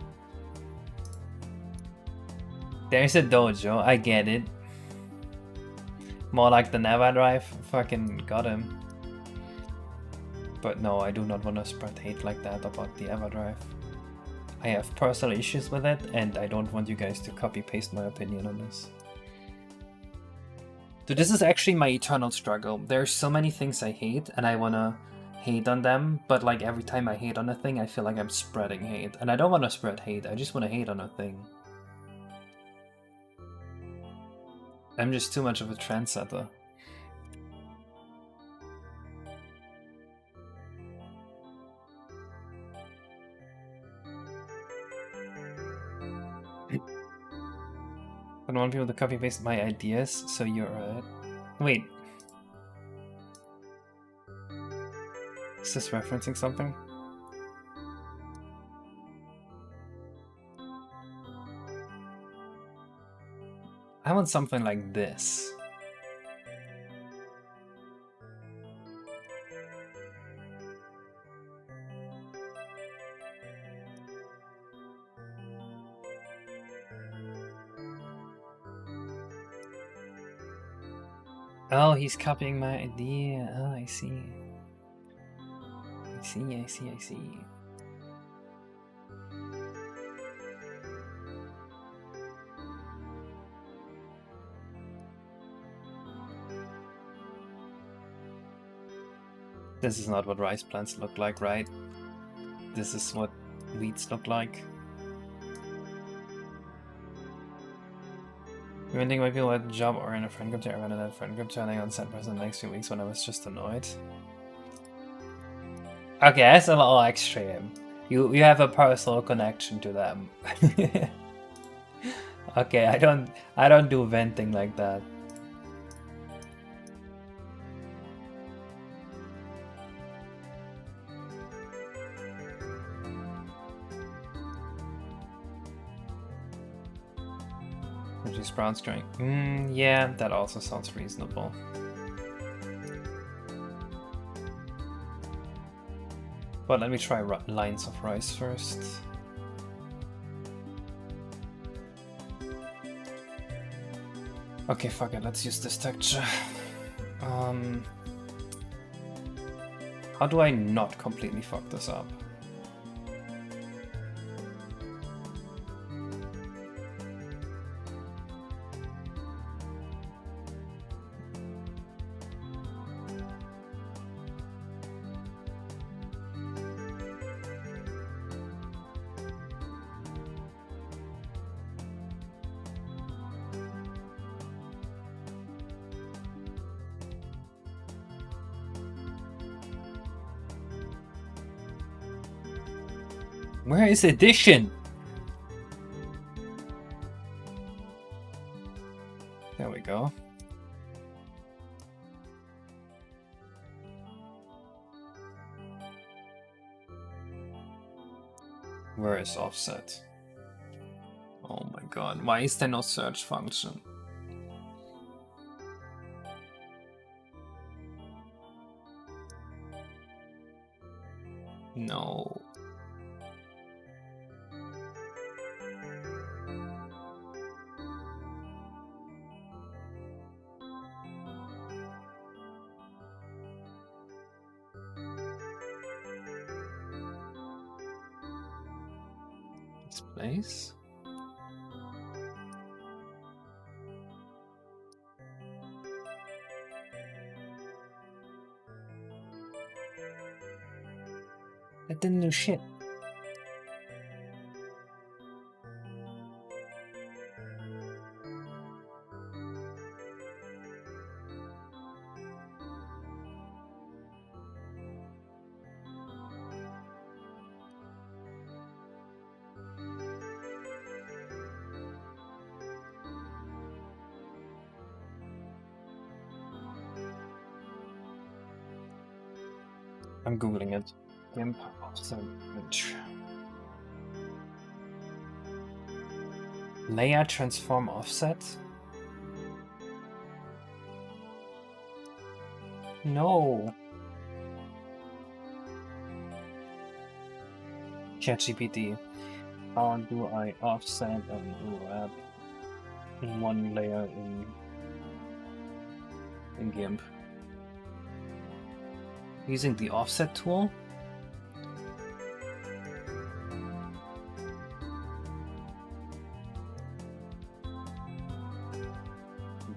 There's a dojo, I get it. More like the EverDrive. Fucking got him. But no, I do not want to spread hate like that about the EverDrive. I have personal issues with it, and I don't want you guys to copy-paste my opinion on this. So this is actually my eternal struggle. There's so many things I hate, and I wanna hate on them, but like every time I hate on a thing, I feel like I'm spreading hate. And I don't want to spread hate, I just want to hate on a thing. I'm just too much of a trendsetter. I don't want people to copy paste my ideas, so you're wait. Is this referencing something? I want something like this. Oh, he's copying my idea. Oh, I see. I see. This is not what rice plants look like, right? This is what weeds look like. You think might be a job or in a friend group to everyone in that friend group turning on sent person the next few weeks when I was just annoyed. Okay, that's a little extreme. You have a personal connection to them. Okay, I don't do venting like that. Reduce brown string. Yeah, that also sounds reasonable. But let me try lines of rice first. Okay, fuck it, let's use this texture. How do I not completely fuck this up? Where is edition? There we go. Where is offset? Oh my god, why is there no search function? No. Displays? That didn't do shit. I'm googling it. GIMP offset image. Layer transform offset? No. ChatGPT. How do I offset and wrap in one layer in GIMP? Using the offset tool?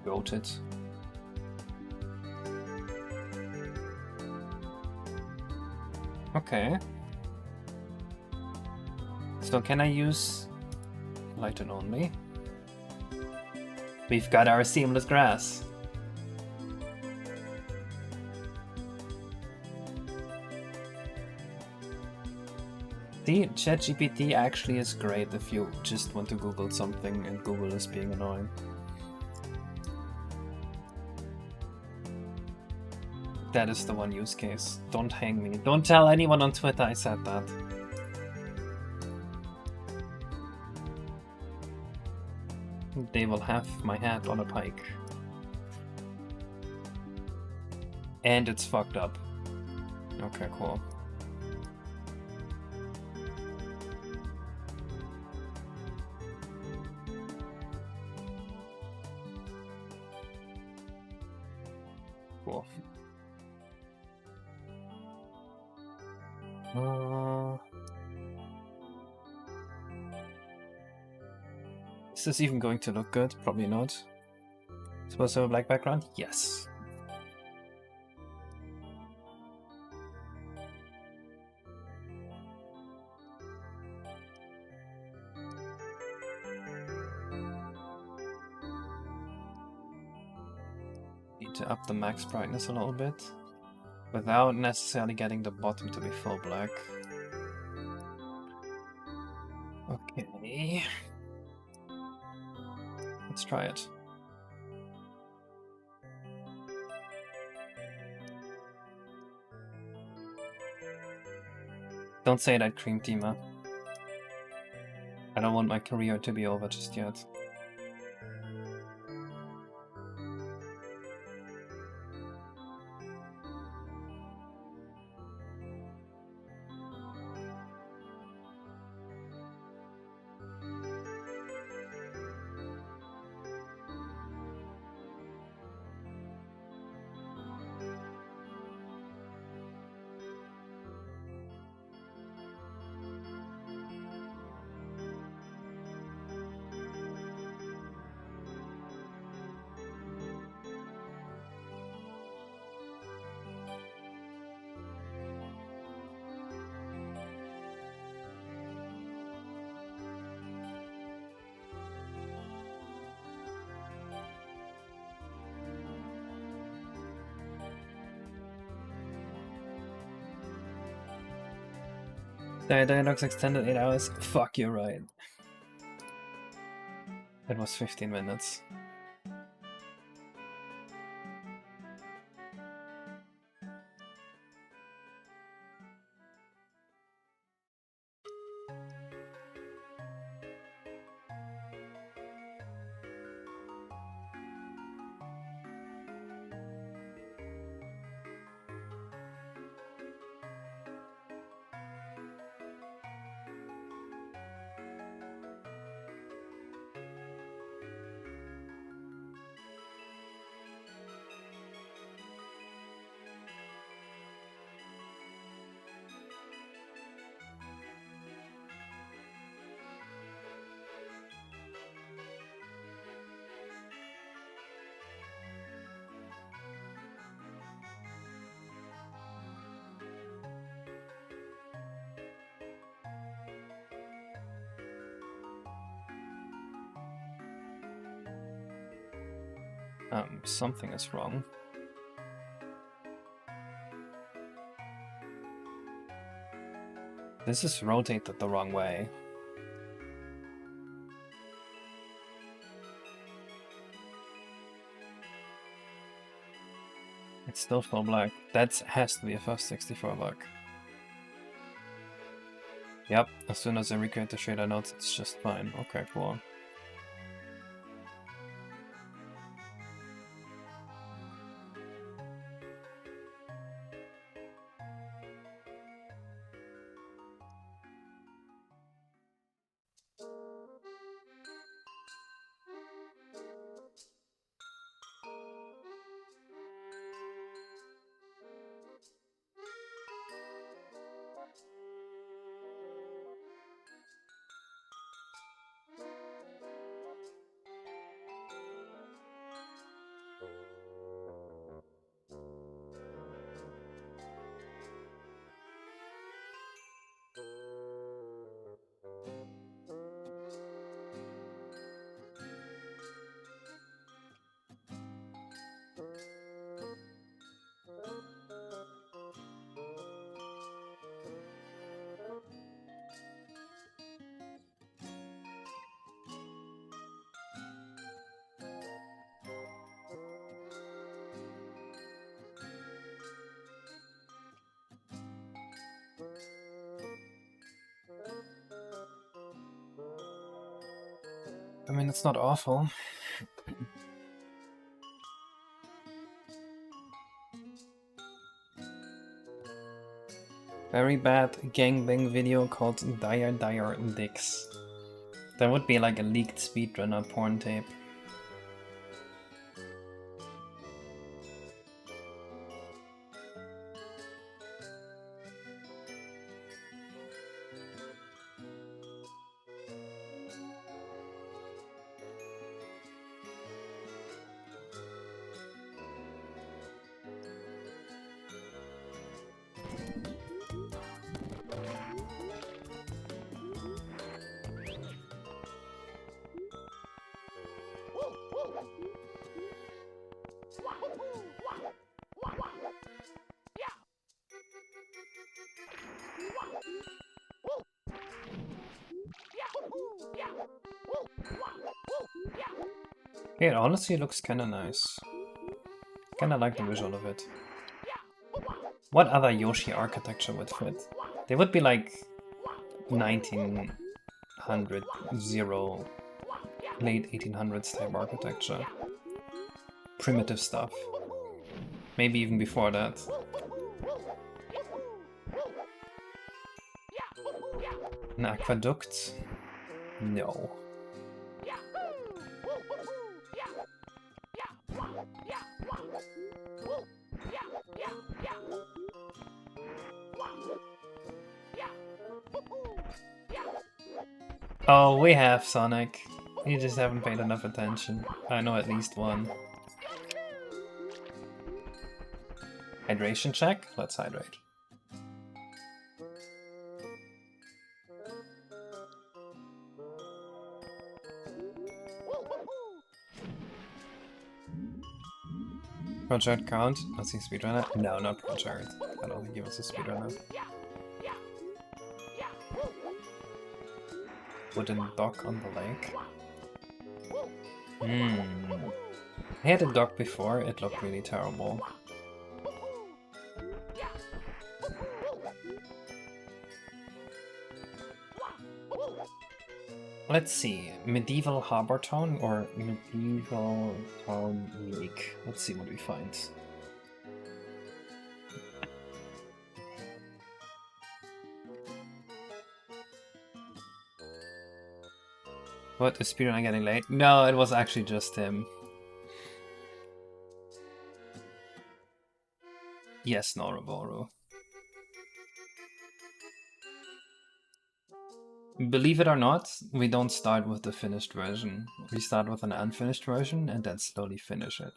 Got it. Okay. So can I use lighten only? We've got our seamless grass. See, ChatGPT actually is great if you just want to Google something and Google is being annoying. That is the one use case. Don't hang me. Don't tell anyone on Twitter I said that. They will have my head on a pike. And it's fucked up. Okay, cool. Cool. Is this even going to look good? Probably not. Supposed to have a black background? Yes. Need to up the max brightness a little bit without necessarily getting the bottom to be full black. Okay. Let's try it. Don't say that, Cream Teamer. I don't want my career to be over just yet. Dialogues extended 8 hours? Fuck, you're right. It was 15 minutes. Something is wrong. This is rotated the wrong way. It's still full black. That has to be a first 64 bug. Yep, as soon as I recreate the shader nodes, it's just fine. Okay, cool. I mean, it's not awful. Very bad gangbang video called Dire Dicks. That would be like a leaked speedrunner porn tape. Yeah, it honestly looks kinda nice. Kinda like the visual of it. What other Yoshi architecture would fit? They would be like 1900, late 1800s type architecture. Primitive stuff. Maybe even before that. An aqueduct? No. Oh, we have Sonic. You just haven't paid enough attention. I know at least one. Hydration check? Let's hydrate. Project count? Let's see speedrunner. No, not Project. I don't think he was a speedrunner. wooden dock on the lake. I had a dock before, it looked really terrible. Let's see, medieval harbor town or medieval town lake. Let's see what we find. What, is Speedrun getting late? No, it was actually just him. Yes, Noroboru. Believe it or not, we don't start with the finished version. We start with an unfinished version and then slowly finish it.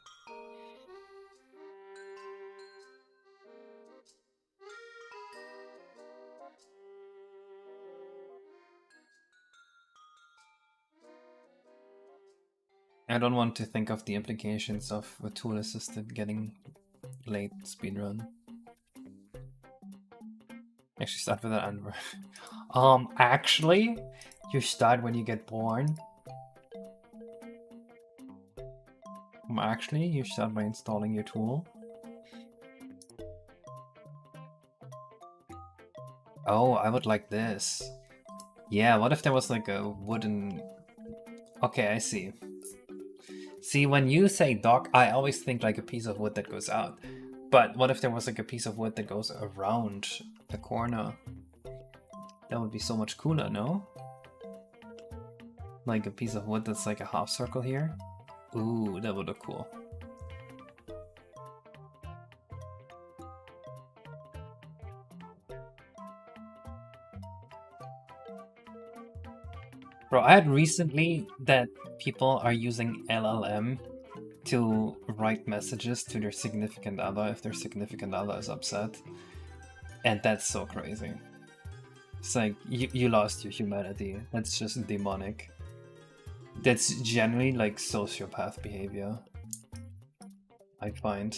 I don't want to think of the implications of a tool-assisted getting late speedrun. Actually start with an unver. Actually, you start when you get born. Actually, you start by installing your tool. Oh, I would like this. Yeah, what if there was like a wooden... Okay, I see. See, when you say dock, I always think like a piece of wood that goes out. But what if there was like a piece of wood that goes around the corner? That would be so much cooler, no? Like a piece of wood that's like a half circle here? Ooh, that would look cool. Bro, I had recently that people are using LLM to write messages to their significant other if their significant other is upset. And that's so crazy. It's like, you lost your humanity. That's just demonic. That's generally like sociopath behavior, I find.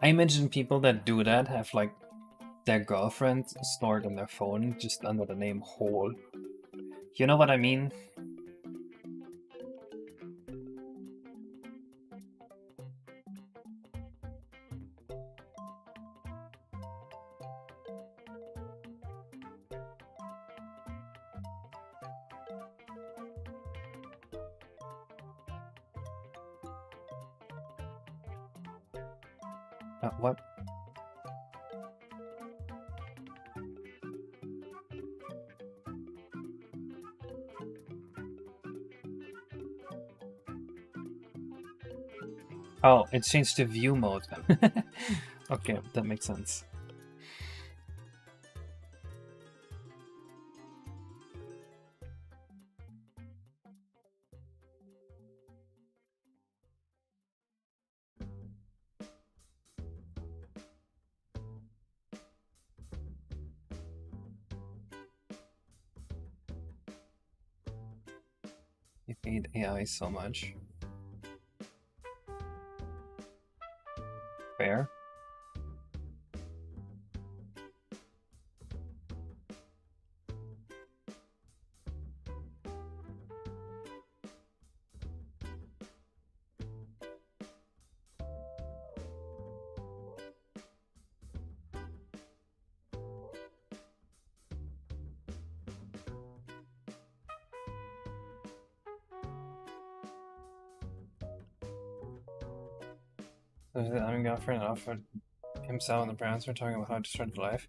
I imagine people that do that have like their girlfriend stored on their phone just under the name Hole. You know what I mean? What? Oh, it changed to view mode. Okay, that makes sense. You hate AI so much. Fair. I mean, girlfriend offered himself and the parents were talking about how to start life.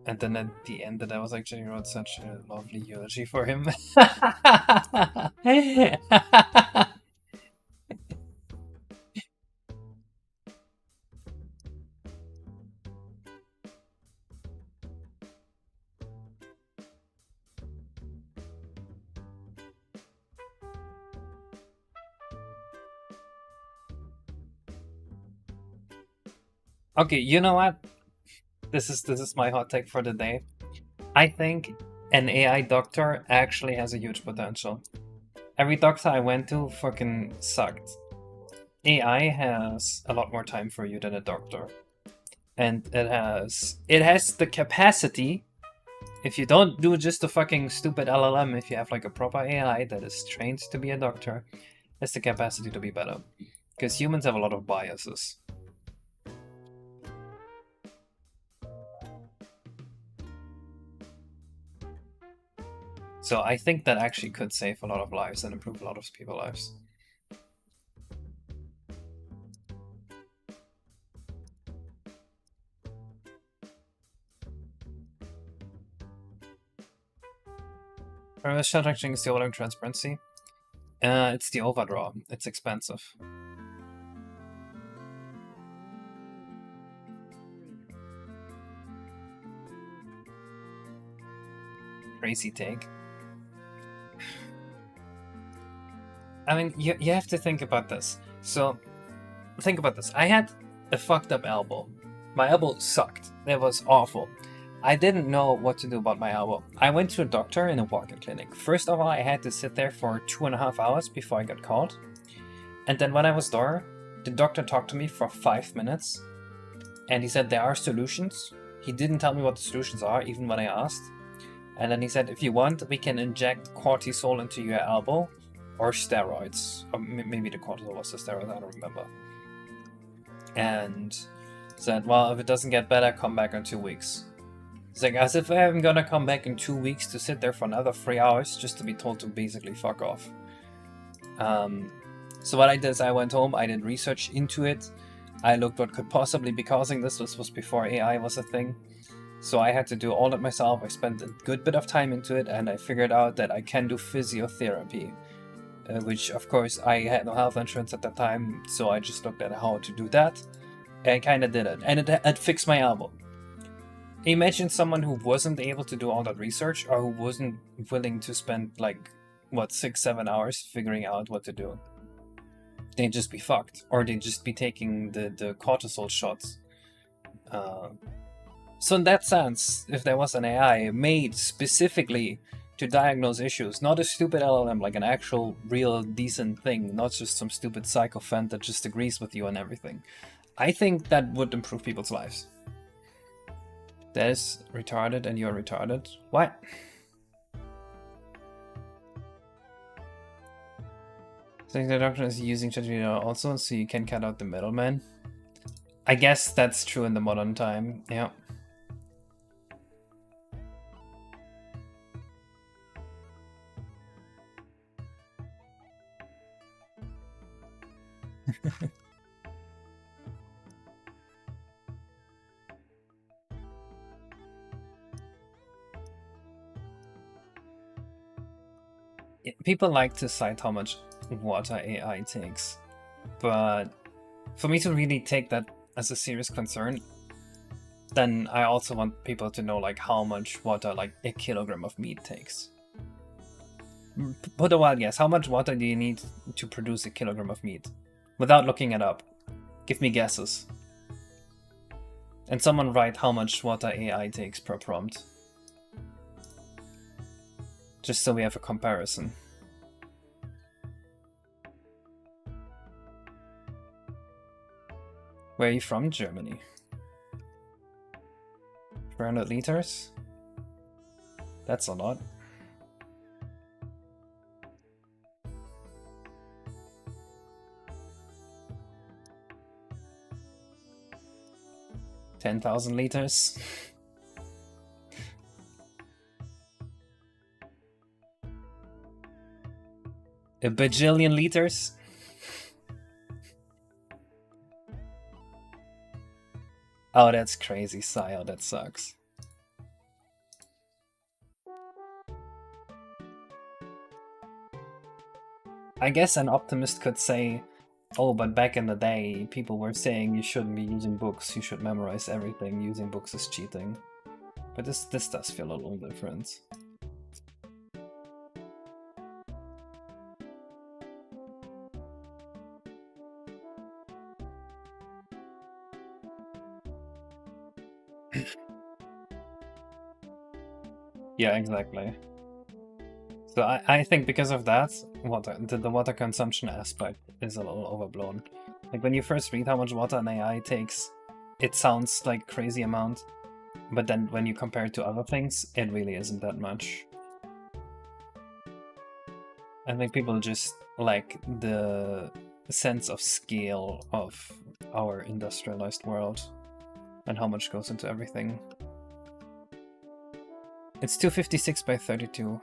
And then at the end that I was actually wrote such a lovely eulogy for him. Okay, you know what? This is my hot take for the day. I think an AI doctor actually has a huge potential. Every doctor I went to fucking sucked. AI has a lot more time for you than a doctor. And it has the capacity, if you don't do just a fucking stupid LLM, if you have like a proper AI that is trained to be a doctor, has the capacity to be better. Because humans have a lot of biases. So I think that actually could save a lot of lives and improve a lot of people's lives. Structuring is the overload transparency. It's the overdraw. It's expensive. Crazy take. I mean, you have to think about this. So, think about this. I had a fucked up elbow. My elbow sucked. It was awful. I didn't know what to do about my elbow. I went to a doctor in a walk-in clinic. First of all, I had to sit there for 2.5 hours before I got called. And then when I was there, the doctor talked to me for 5 minutes. And he said there are solutions. He didn't tell me what the solutions are, even when I asked. And then he said, if you want, we can inject cortisol into your elbow. Or steroids. Or maybe the cortisol was the steroids, I don't remember. And said, well, if it doesn't get better, come back in 2 weeks. It's like, as if I'm gonna come back in 2 weeks to sit there for another 3 hours just to be told to basically fuck off. So what I did is I went home, I did research into it, I looked what could possibly be causing this. This was before AI was a thing. So I had to do all that myself. I spent a good bit of time into it, and I figured out that I can do physiotherapy. Which, of course, I had no health insurance at that time, so I just looked at how to do that, and kind of did it. And it fixed my elbow. Imagine someone who wasn't able to do all that research, or who wasn't willing to spend, like, what, 6-7 hours figuring out what to do. They'd just be fucked, or they'd just be taking the cortisol shots. So in that sense, if there was an AI made specifically to diagnose issues, not a stupid LLM, like an actual, real, decent thing, not just some stupid sycophant that just agrees with you on everything, I think that would improve people's lives. That is retarded and you're retarded. What? So the doctor is using ChatGPT also, so you can cut out the middleman. I guess that's true in the modern time, yeah. People like to cite how much water AI takes, but for me to really take that as a serious concern, then I also want people to know like how much water like a kilogram of meat takes. Put a wild guess. How much water do you need to produce a kilogram of meat? Without looking it up. Give me guesses. And someone write how much water AI takes per prompt. Just so we have a comparison. Where are you from? Germany. 400 liters? That's a lot. $10,000 liters. A bajillion liters? Oh, that's crazy, Sio. That sucks. I guess an optimist could say, oh, but back in the day, people were saying you shouldn't be using books, you should memorize everything, using books is cheating. But this does feel a little different. Yeah, exactly. So I think because of that, the water consumption aspect is a little overblown. Like when you first read how much water an AI takes, it sounds like a crazy amount, but then when you compare it to other things, it really isn't that much. I think people just like the sense of scale of our industrialized world and how much goes into everything. It's 256 by 32.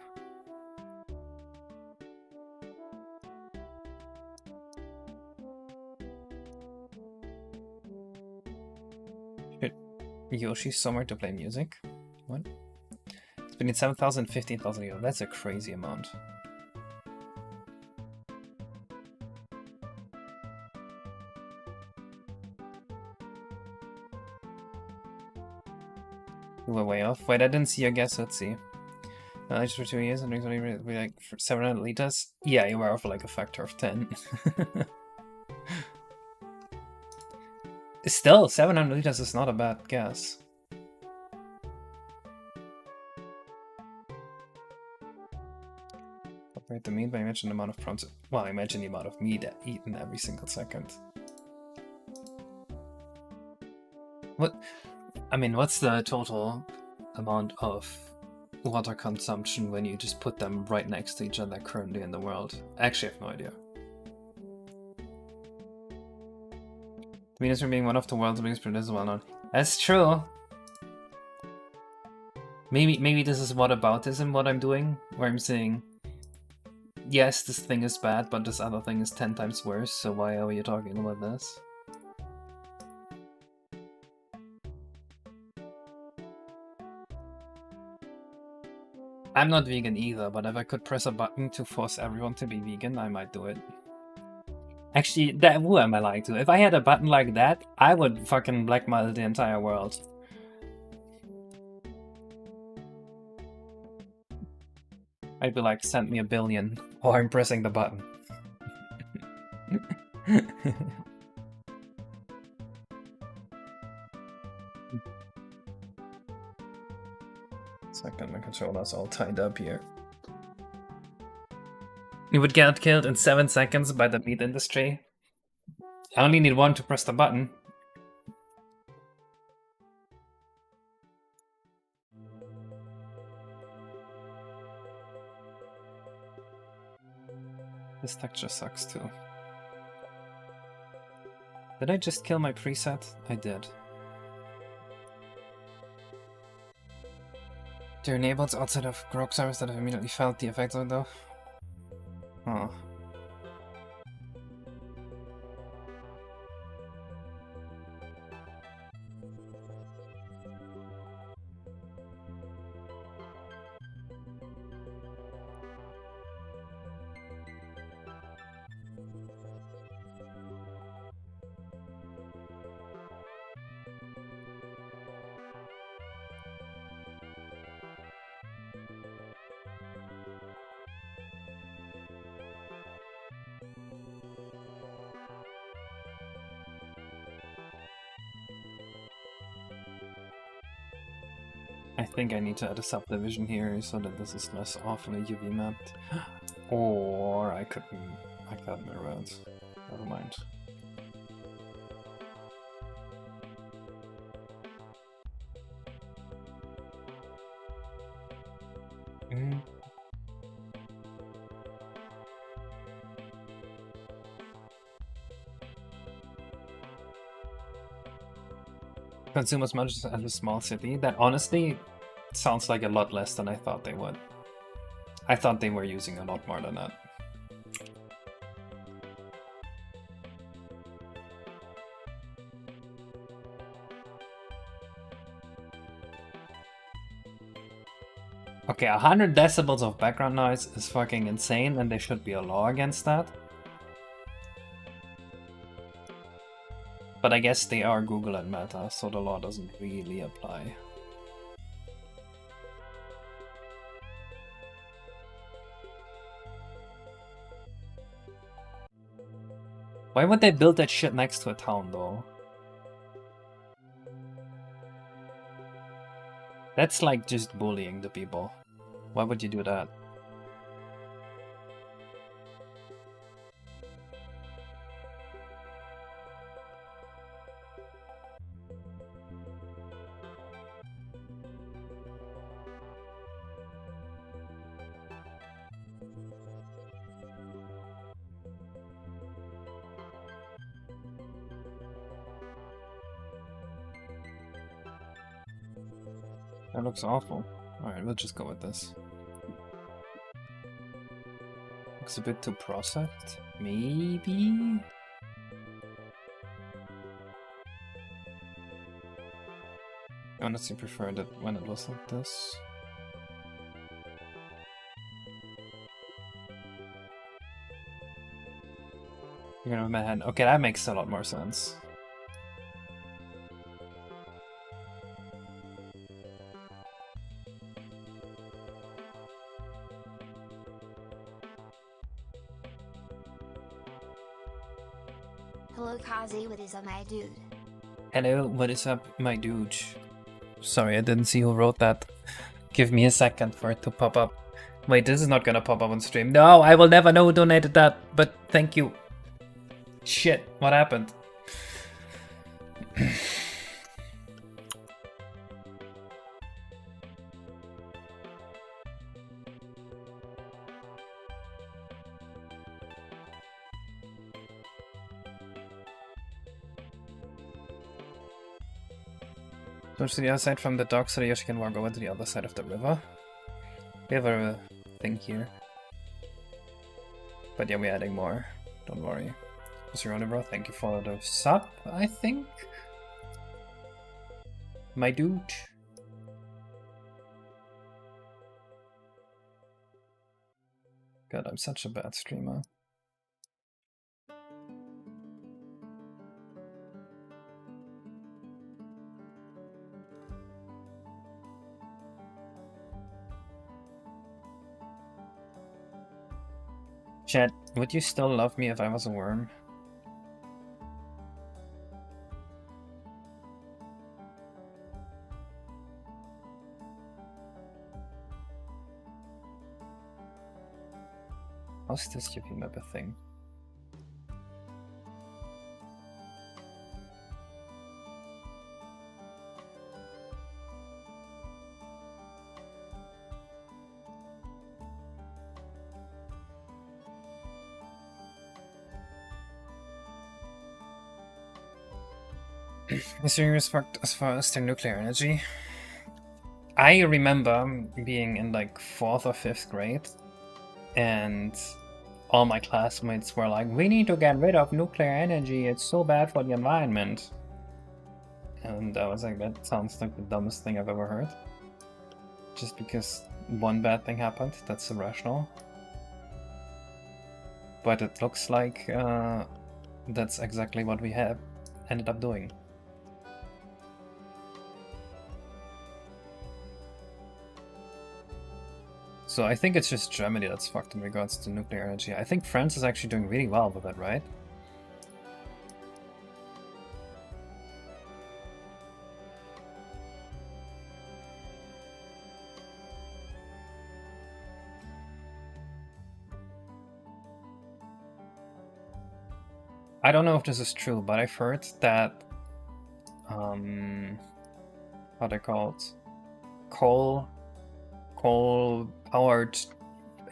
Shit. Yoshi somewhere to play music? What? It's between 7,000 and 15,000 euros. That's a crazy amount. You were way off. Wait, I didn't see your guess. Let's see. Just for 2 years and drinks only like for 700 liters. Yeah, you were off like a factor of 10. Still, 700 liters is not a bad guess. Separate the meat by imagine the amount of prawns. Well, imagine the amount of meat eaten every single second. What? I mean, what's the total amount of water consumption when you just put them right next to each other currently in the world? Actually, I have no idea. Venus from being one of the world's biggest producers, well known. That's true. Maybe this is whataboutism, what I'm doing, where I'm saying, yes, this thing is bad, but this other thing is 10 times worse, so why are you talking about this? I'm not vegan either, but if I could press a button to force everyone to be vegan, I might do it. Actually, who am I lying to? If I had a button like that, I would fucking blackmail the entire world. I'd be like, send me $1 billion, or I'm pressing the button. Second, my controller's all tied up here. You would get killed in 7 seconds by the meat industry. I only need one to press the button. This texture sucks too. Did I just kill my preset? I did. There are neighbors outside of Grok servers that have immediately felt the effects of it though. Huh. I think I need to add a subdivision here so that this is less awfully UV mapped. Or I can't mirror it. Never mind. Consume as much as a small city. That honestly sounds like a lot less than I thought they would. I thought they were using a lot more than that. Okay, 100 decibels of background noise is fucking insane, and there should be a law against that. But I guess they are Google and Meta, so the law doesn't really apply. Why would they build that shit next to a town, though? That's like just bullying the people. Why would you do that? That looks awful. Alright, we'll just go with this. Looks a bit too processed. Maybe? I honestly prefer that when it was like this. You're gonna man. Okay, that makes a lot more sense. Hello Kazi, what is up my dude? Hello, what is up, my dude? Sorry, I didn't see who wrote that. Give me a second for it to pop up. Wait, this is not gonna pop up on stream. No, I will never know who donated that, but thank you. Shit, what happened? Switch to the other side from the dock so that Yoshi can walk over to the other side of the river. We have a thing here. But yeah, we're adding more. Don't worry. Mr. Bro, thank you for the sub, I think? My dude. God, I'm such a bad streamer. Chat, would you still love me if I was a worm? How's this UV map a thing? Is there respect as far as the nuclear energy? I remember being in like 4th or 5th grade and all my classmates were like, we need to get rid of nuclear energy, it's so bad for the environment. And I was like, that sounds like the dumbest thing I've ever heard. Just because one bad thing happened, that's irrational. But it looks like that's exactly what we have ended up doing. So I think it's just Germany that's fucked in regards to nuclear energy. I think France is actually doing really well with it, right? I don't know if this is true, but I've heard that how they're called? Coal-powered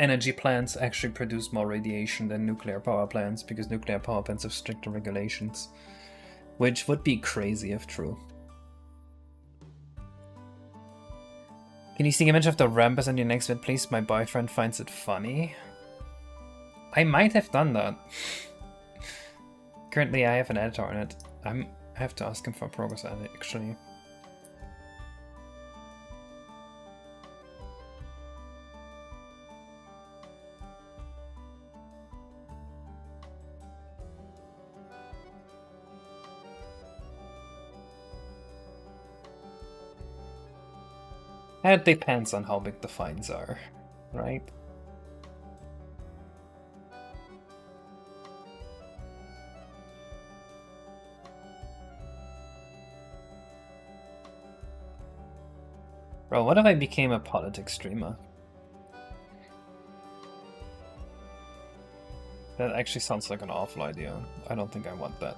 energy plants actually produce more radiation than nuclear power plants because nuclear power plants have stricter regulations, which would be crazy if true. Can you see the image of the rampus in your next vid, please? My boyfriend finds it funny. I might have done that. Currently, I have an editor on it. I have to ask him for progress on it, actually. It depends on how big the fines are, right? Bro, what if I became a politics streamer? That actually sounds like an awful idea. I don't think I want that.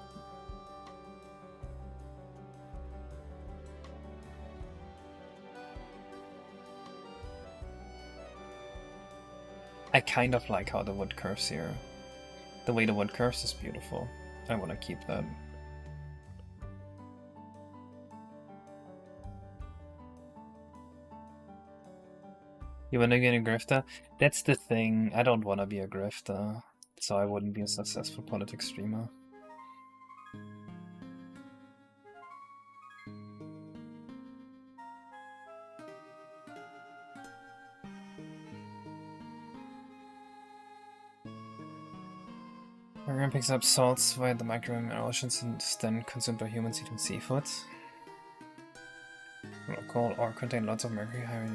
I kind of like how the wood curves here. The way the wood curves is beautiful. I want to keep that. You want to get a grifter? That's the thing. I don't want to be a grifter, so I wouldn't be a successful politics streamer. Everyone picks up salts via the microwave in oceans and is then consumed by humans eating seafood. Coal or contain lots of mercury, high.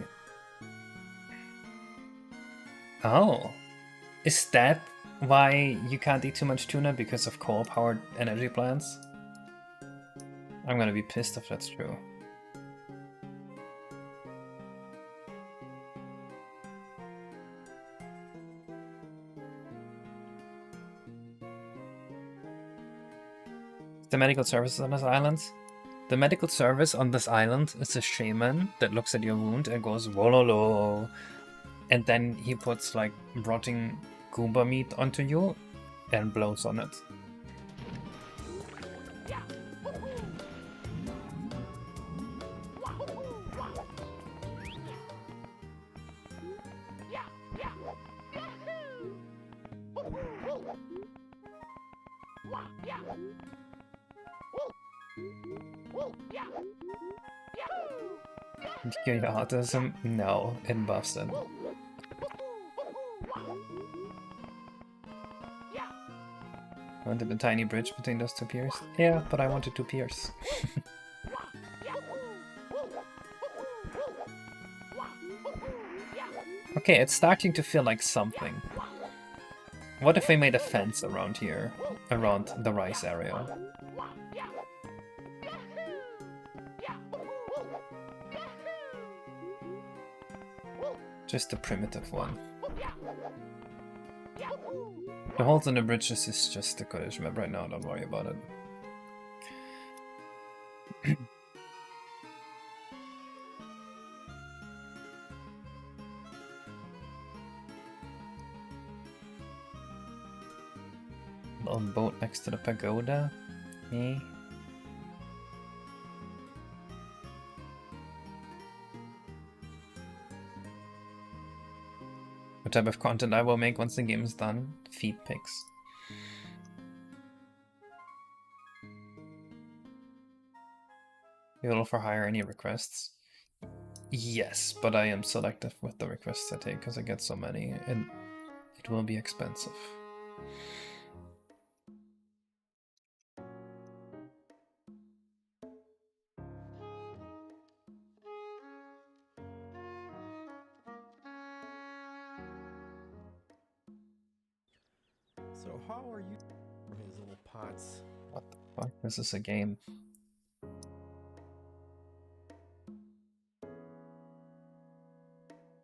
Oh, is that why you can't eat too much tuna, because of coal-powered energy plants? I'm gonna be pissed if that's true. The medical services on this island? The medical service on this island is a shaman that looks at your wound and goes wololo, and then he puts like rotting goomba meat onto you and blows on it. Cure your autism? No, it buffs it. I wanted a tiny bridge between those two piers? Yeah, but I wanted two piers. Okay, it's starting to feel like something. What if they made a fence around here? Around the rice area? Just a primitive one. The holes in the bridges is just a cottage map right now, don't worry about it. Little boat next to the pagoda. Eh? What type of content I will make once the game is done? Feed pics. Yodel for hire, any requests? Yes, but I am selective with the requests I take because I get so many and it will be expensive. So how are you from his little pots? What the fuck? This is a game.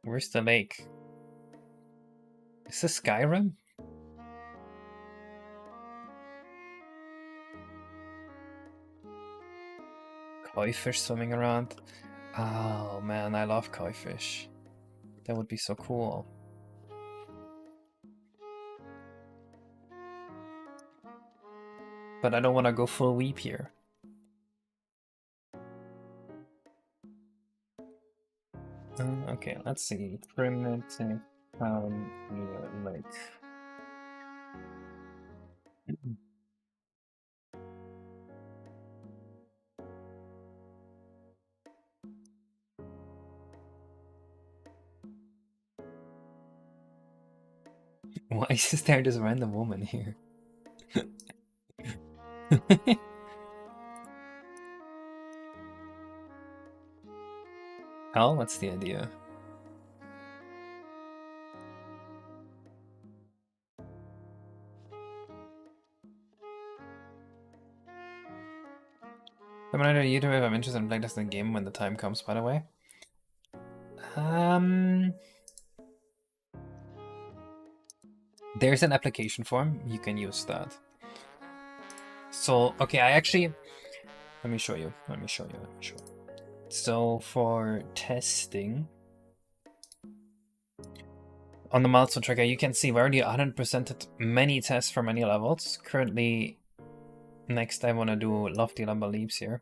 Where's the lake? Is this Skyrim? Koi fish swimming around. Oh man, I love koi fish. That would be so cool. But I don't want to go full weep here. Okay, let's see. Primitive lake. Why is there this random woman here? Hell, what's the idea? I'm gonna do YouTube if I'm interested in playtesting the game when the time comes, by the way. There's an application form, you can use that. So, okay, let me show you. So for testing, on the milestone tracker, you can see we already 100%ed many tests for many levels. Currently, next I want to do Lofty Lumber Leaps here.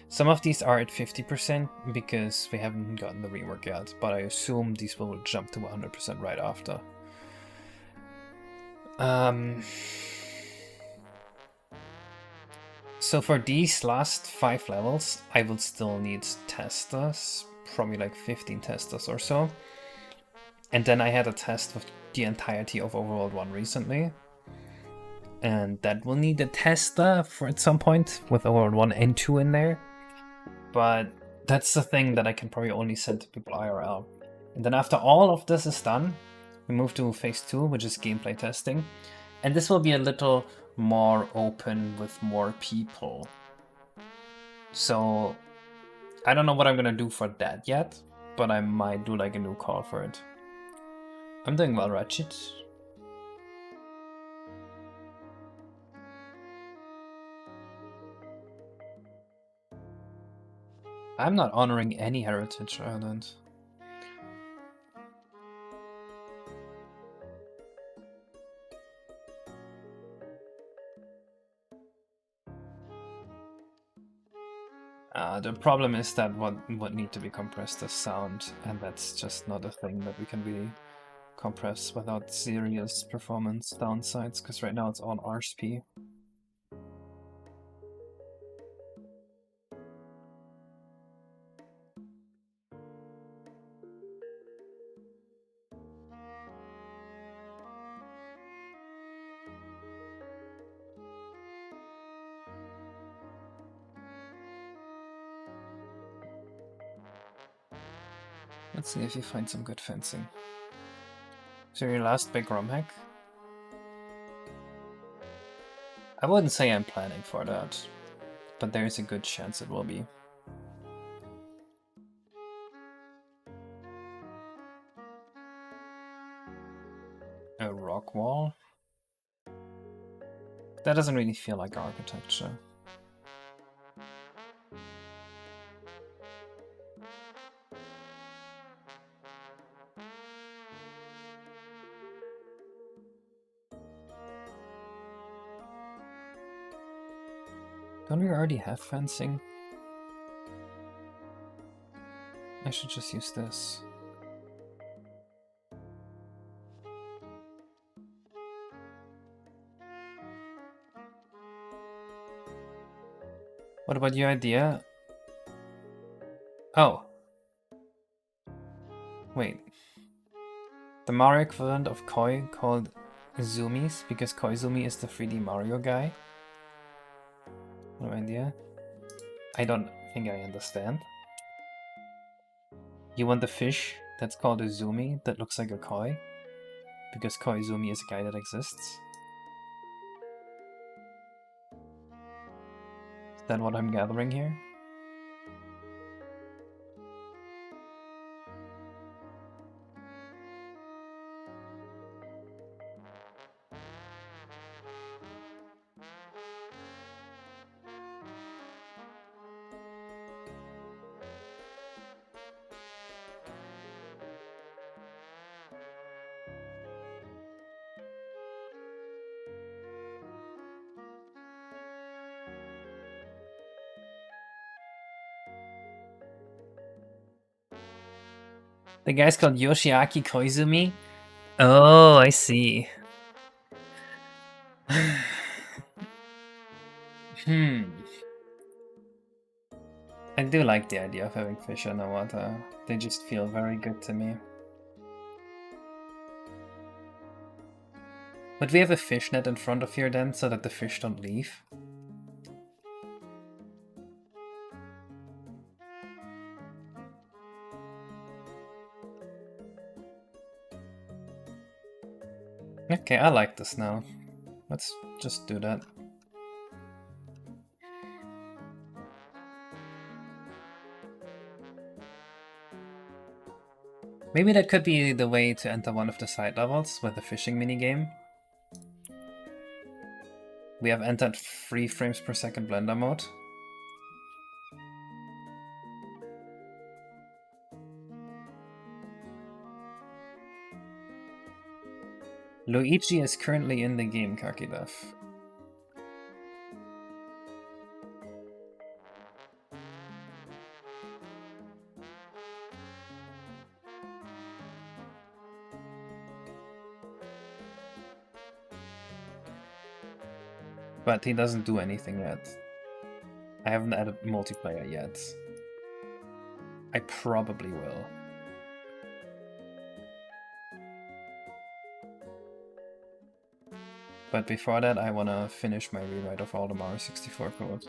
Some of these are at 50% because we haven't gotten the rework yet, but I assume these will jump to 100% right after. So for these last 5 levels, I will still need testers, probably like 15 testers or so. And then I had a test with the entirety of Overworld 1 recently. And that will need a tester for at some point with Overworld 1 and 2 in there. But that's the thing that I can probably only send to people IRL. And then after all of this is done, we move to phase 2, which is gameplay testing. And this will be a little more open with more people. So I don't know what I'm gonna do for that yet, but I might do like a new call for it. I'm doing well, Ratchet. I'm not honoring any heritage island. The problem is that what need to be compressed is sound, and that's just not a thing that we can really compress without serious performance downsides, because right now it's on RSP. Let's see if you find some good fencing. So your last big ROM hack? I wouldn't say I'm planning for that, but there's a good chance it will be. A rock wall? That doesn't really feel like architecture. Don't we already have fencing? I should just use this. What about your idea? Oh. Wait. The Mario equivalent of Koi called Zoomies, because Koizumi is the 3D Mario guy? No idea. I don't think I understand. You want the fish that's called a Zoomy that looks like a koi? Because Koizumi is a guy that exists? Is that what I'm gathering here? The guy's called Yoshiaki Koizumi? Oh, I see. I do like the idea of having fish in the water. They just feel very good to me. Would we have a fish net in front of here then, so that the fish don't leave? Okay, I like this now. Let's just do that. Maybe that could be the way to enter one of the side levels with the fishing minigame. We have entered 3 frames per second Blender mode. Luigi is currently in the game, Kakidev. But he doesn't do anything yet. I haven't added multiplayer yet. I probably will. But before that, I want to finish my rewrite of all the Mario 64 code.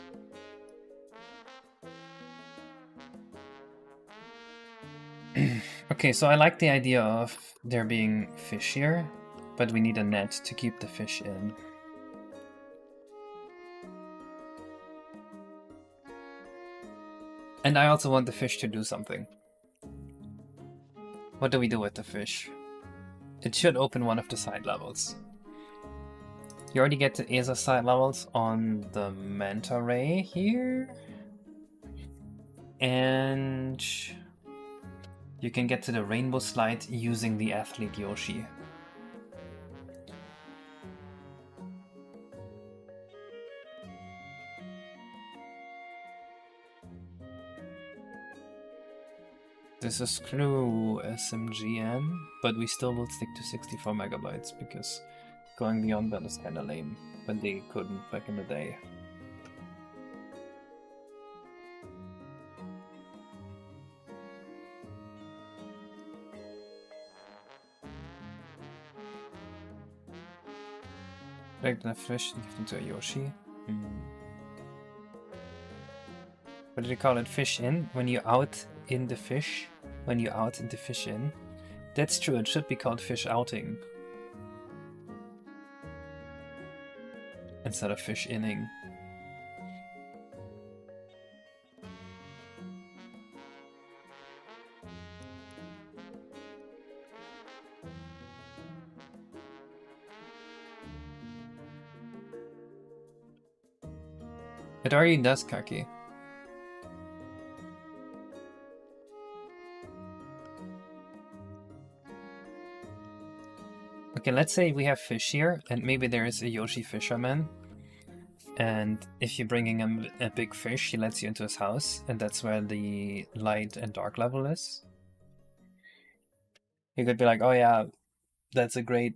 Okay, so I like the idea of there being fish here, but we need a net to keep the fish in. And I also want the fish to do something. What do we do with the fish? It should open one of the side levels. You already get the ESA side levels on the Manta Ray here. And you can get to the Rainbow Slide using the Athlete Yoshi. This is through SMGN, but we still will stick to 64 megabytes because going beyond that is kinda lame, but they couldn't back in the day. Take the fish and give them to a Yoshi. What do you call it? Fish in? When you out in the fish? When you out in the fish in? That's true, it should be called fish outing. Instead of fish inning. It already does, Kaki. Okay, let's say we have fish here, and maybe there is a Yoshi fisherman. And if you're bringing him a big fish, he lets you into his house, and that's where the light and dark level is. You could be like, oh yeah, that's a great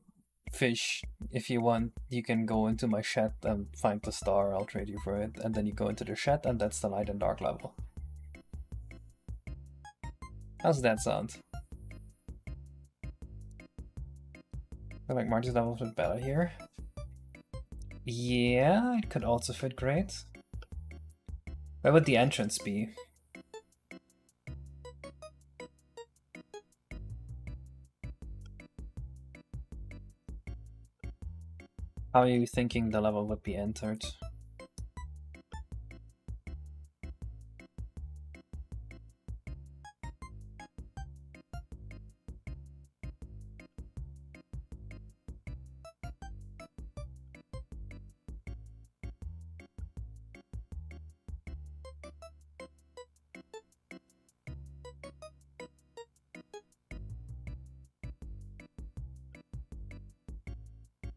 fish. If you want, you can go into my shed and find the star, I'll trade you for it. And then you go into the shed, and that's the light and dark level. How's that sound? I feel like Marty's level fit better here. Yeah, it could also fit great. Where would the entrance be? How are you thinking the level would be entered?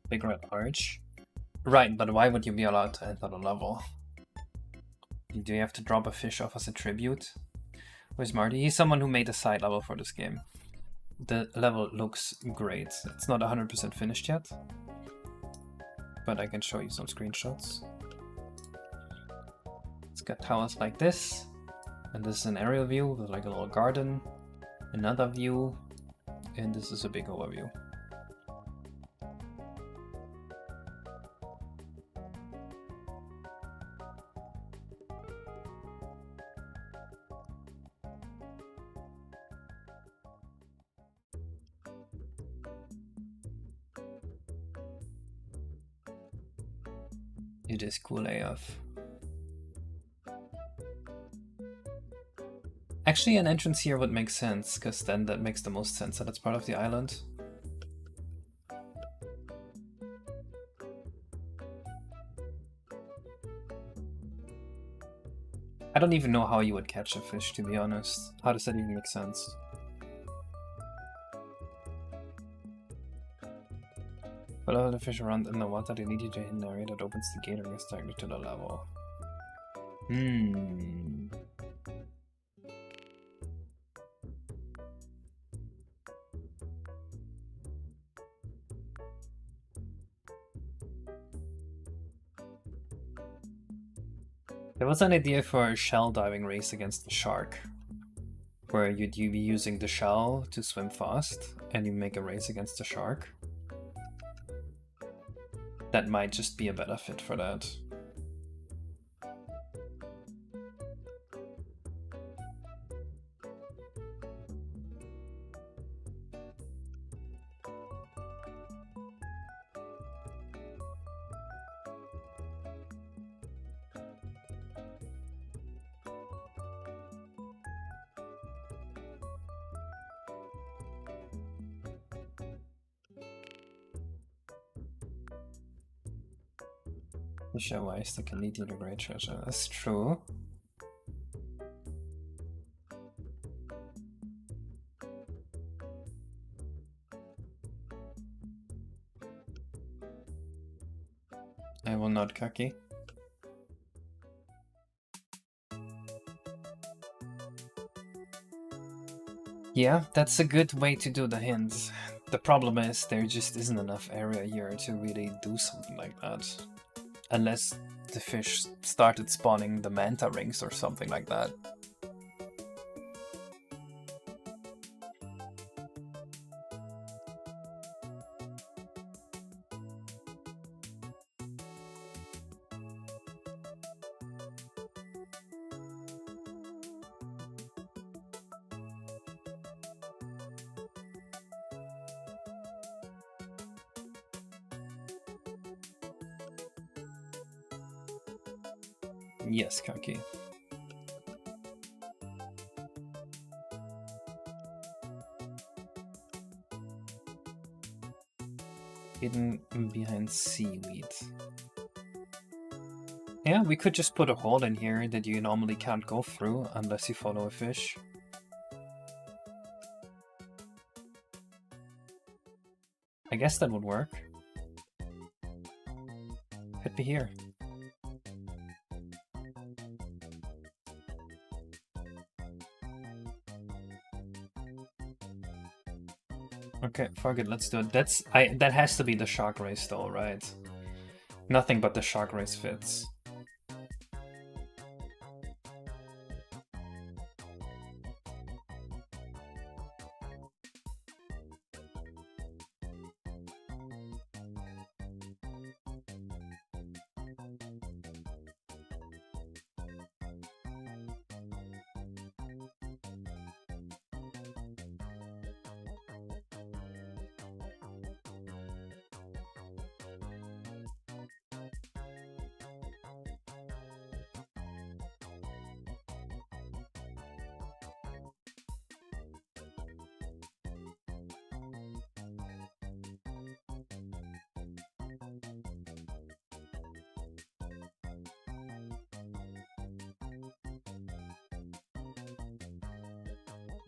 Big red arch. Right, but why would you be allowed to enter the level? Do you have to drop a fish off as a tribute? Where's Marty? He's someone who made a side level for this game. The level looks great. It's not 100% finished yet, but I can show you some screenshots. It's got towers like this, and this is an aerial view with like a little garden, another view, and this is a big overview. It is cool AF. Actually, an entrance here would make sense, because then that makes the most sense that it's part of the island. I don't even know how you would catch a fish, to be honest. How does that even make sense? Follow the fish around in the water, they lead you to a hidden area that opens the gate and gets directly to the level. There was an idea for a shell diving race against the shark, where you'd be using the shell to swim fast, and you make a race against the shark. That might just be a better fit for that. The show wise that can lead you to great treasure. That's true. I will not cocky. Yeah, that's a good way to do the hints. The problem is there just isn't enough area here to really do something like that. Unless the fish started spawning the manta rings or something like that. Yes, Kaki. Hidden behind seaweed. Yeah, we could just put a hole in here that you normally can't go through unless you follow a fish. I guess that would work. Could be here. Okay, fuck it, let's do it. That has to be the shark race though, right? Nothing but the shark race fits.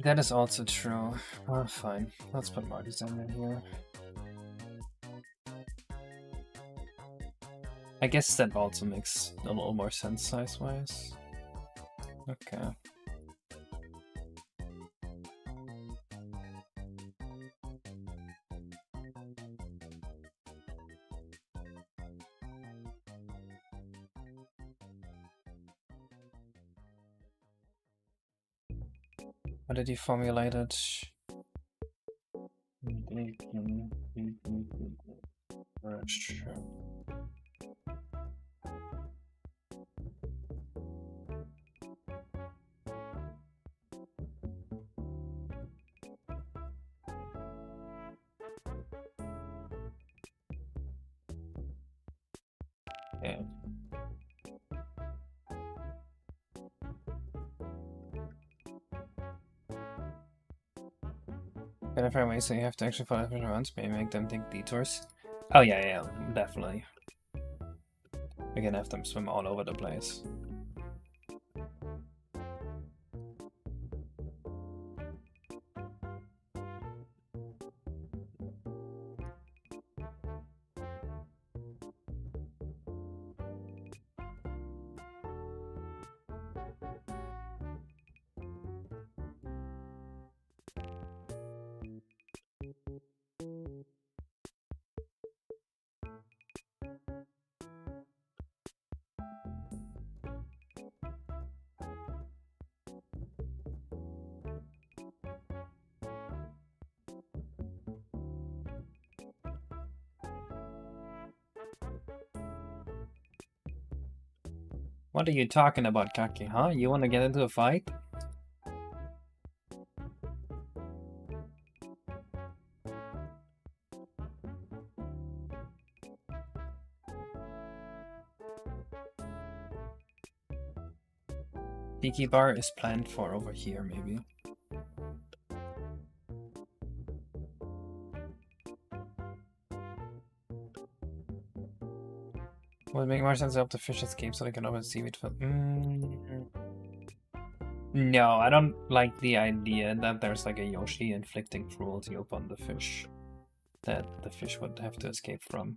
That is also true. Oh, fine. Let's put more design in here. I guess that also makes a little more sense size-wise. Okay. How did you formulate it? Restream. Yeah. Can I find ways so you have to actually follow them around, maybe make them take detours? Oh yeah, definitely. We can have them swim all over the place. What are you talking about, Kaki, huh? You wanna get into a fight? Tiki bar is planned for over here, maybe. Would it make more sense to help the fish escape so they can open seaweed fill? No, I don't like the idea that there's like a Yoshi inflicting cruelty upon the fish that the fish would have to escape from.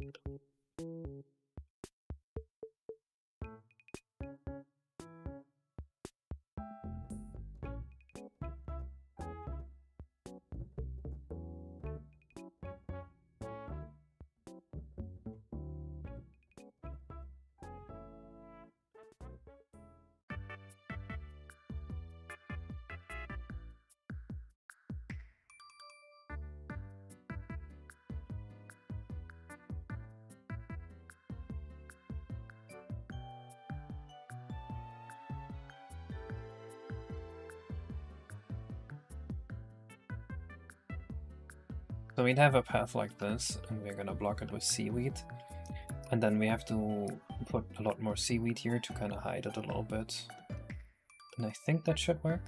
So we'd have a path like this, and we're gonna block it with seaweed. And then we have to put a lot more seaweed here to kind of hide it a little bit. And I think that should work.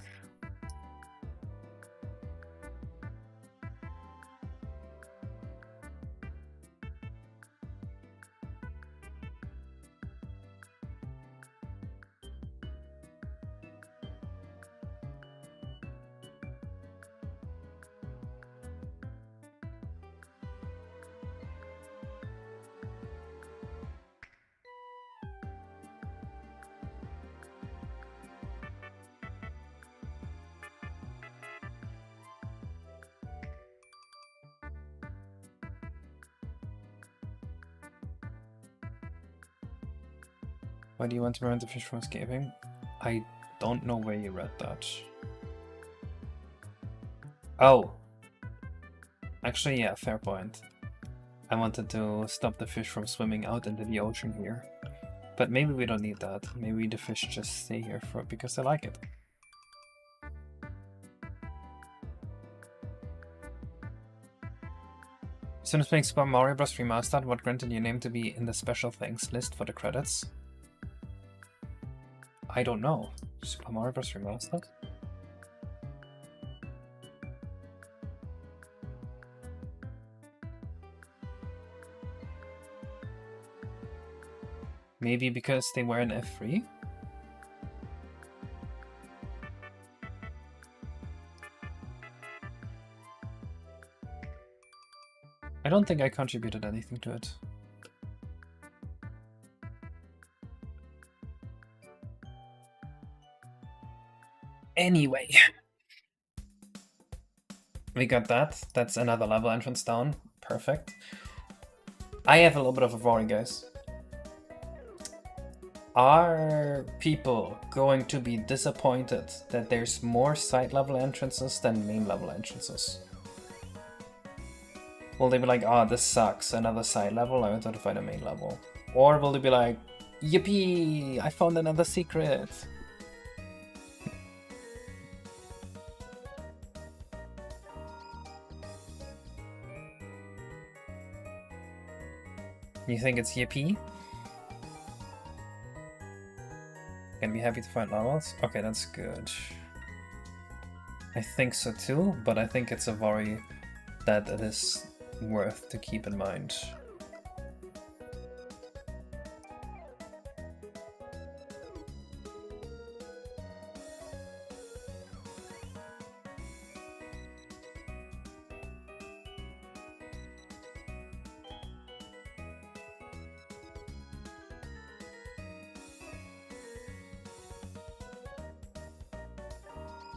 Why do you want to prevent the fish from escaping? I don't know where you read that. Oh! Actually, yeah, fair point. I wanted to stop the fish from swimming out into the ocean here. But maybe we don't need that. Maybe the fish just stay here for because they like it. As soon as playing Super Mario Bros. Remastered, what granted your name to be in the special thanks list for the credits? I don't know. Super Mario Bros. Remastered? Maybe because they were in F3? I don't think I contributed anything to it. Anyway. We got that. That's another level entrance down. Perfect. I have a little bit of a worry, guys. Are people going to be disappointed that there's more side level entrances than main level entrances? Will they be like, oh, this sucks, another side level, I wanted to find a main level? Or will they be like, yippee, I found another secret? You think it's yippee? Can be happy to find levels? Okay, that's good. I think so too, but I think it's a worry that it is worth to keep in mind.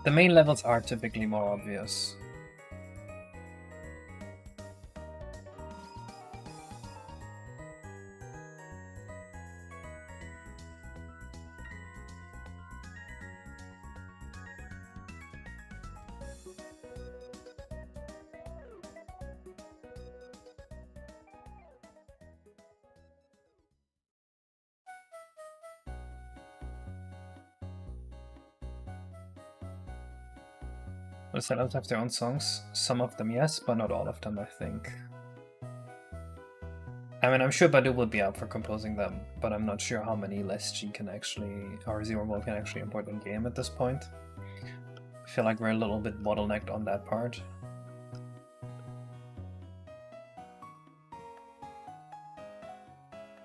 The main levels are typically more obvious. The setups have their own songs. Some of them, yes, but not all of them, I think. I mean, I'm sure Badu would be up for composing them, but I'm not sure how many less G can actually, or Zero World can actually import in game at this point. I feel like we're a little bit bottlenecked on that part.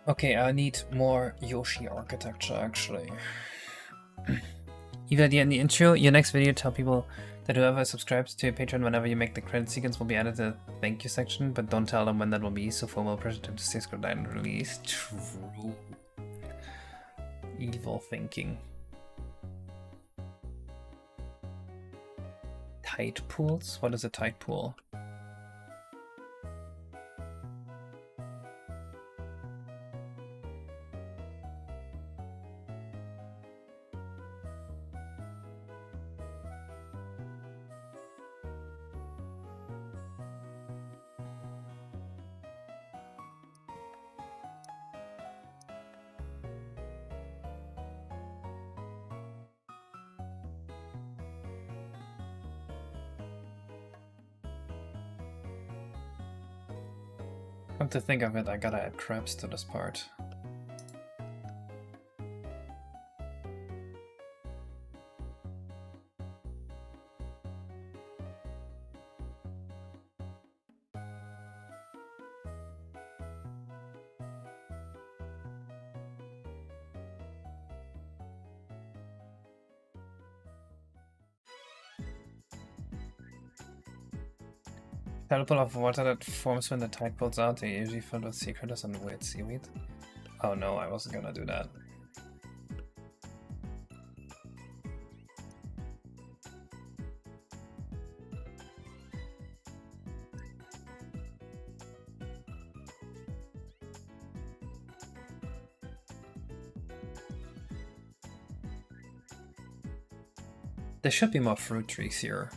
Okay, I need more Yoshi architecture, actually. Either in the intro, your next video, tell people that whoever subscribes to your Patreon whenever you make the credit sequence will be added to the thank you section, but don't tell them when that will be, so FOMO pressure them to stay scrolled down and release. True. Evil thinking. Tide pools? What is a tide pool? Come to think of it, I gotta add crabs to this part. Teleport of water that forms when the tide pulls out, they usually filled with sea critters and weird seaweed. Oh no, I wasn't gonna do that. There should be more fruit trees here.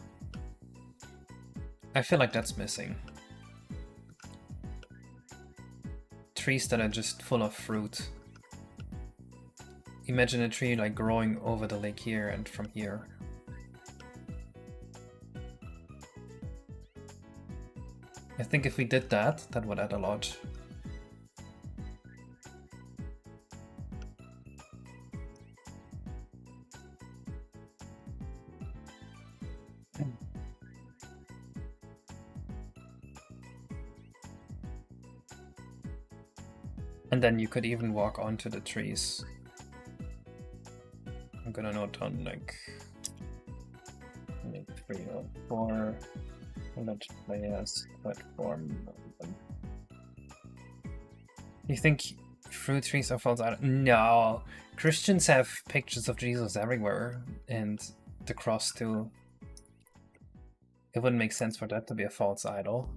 I feel like that's missing. Trees that are just full of fruit. Imagine a tree like growing over the lake here and from here. I think if we did that, that would add a lot. And then you could even walk onto the trees. I'm gonna note on like 3 or 4 let players platform. You think fruit trees are false art? No, Christians have pictures of Jesus everywhere, and the cross too. It wouldn't make sense for that to be a false idol.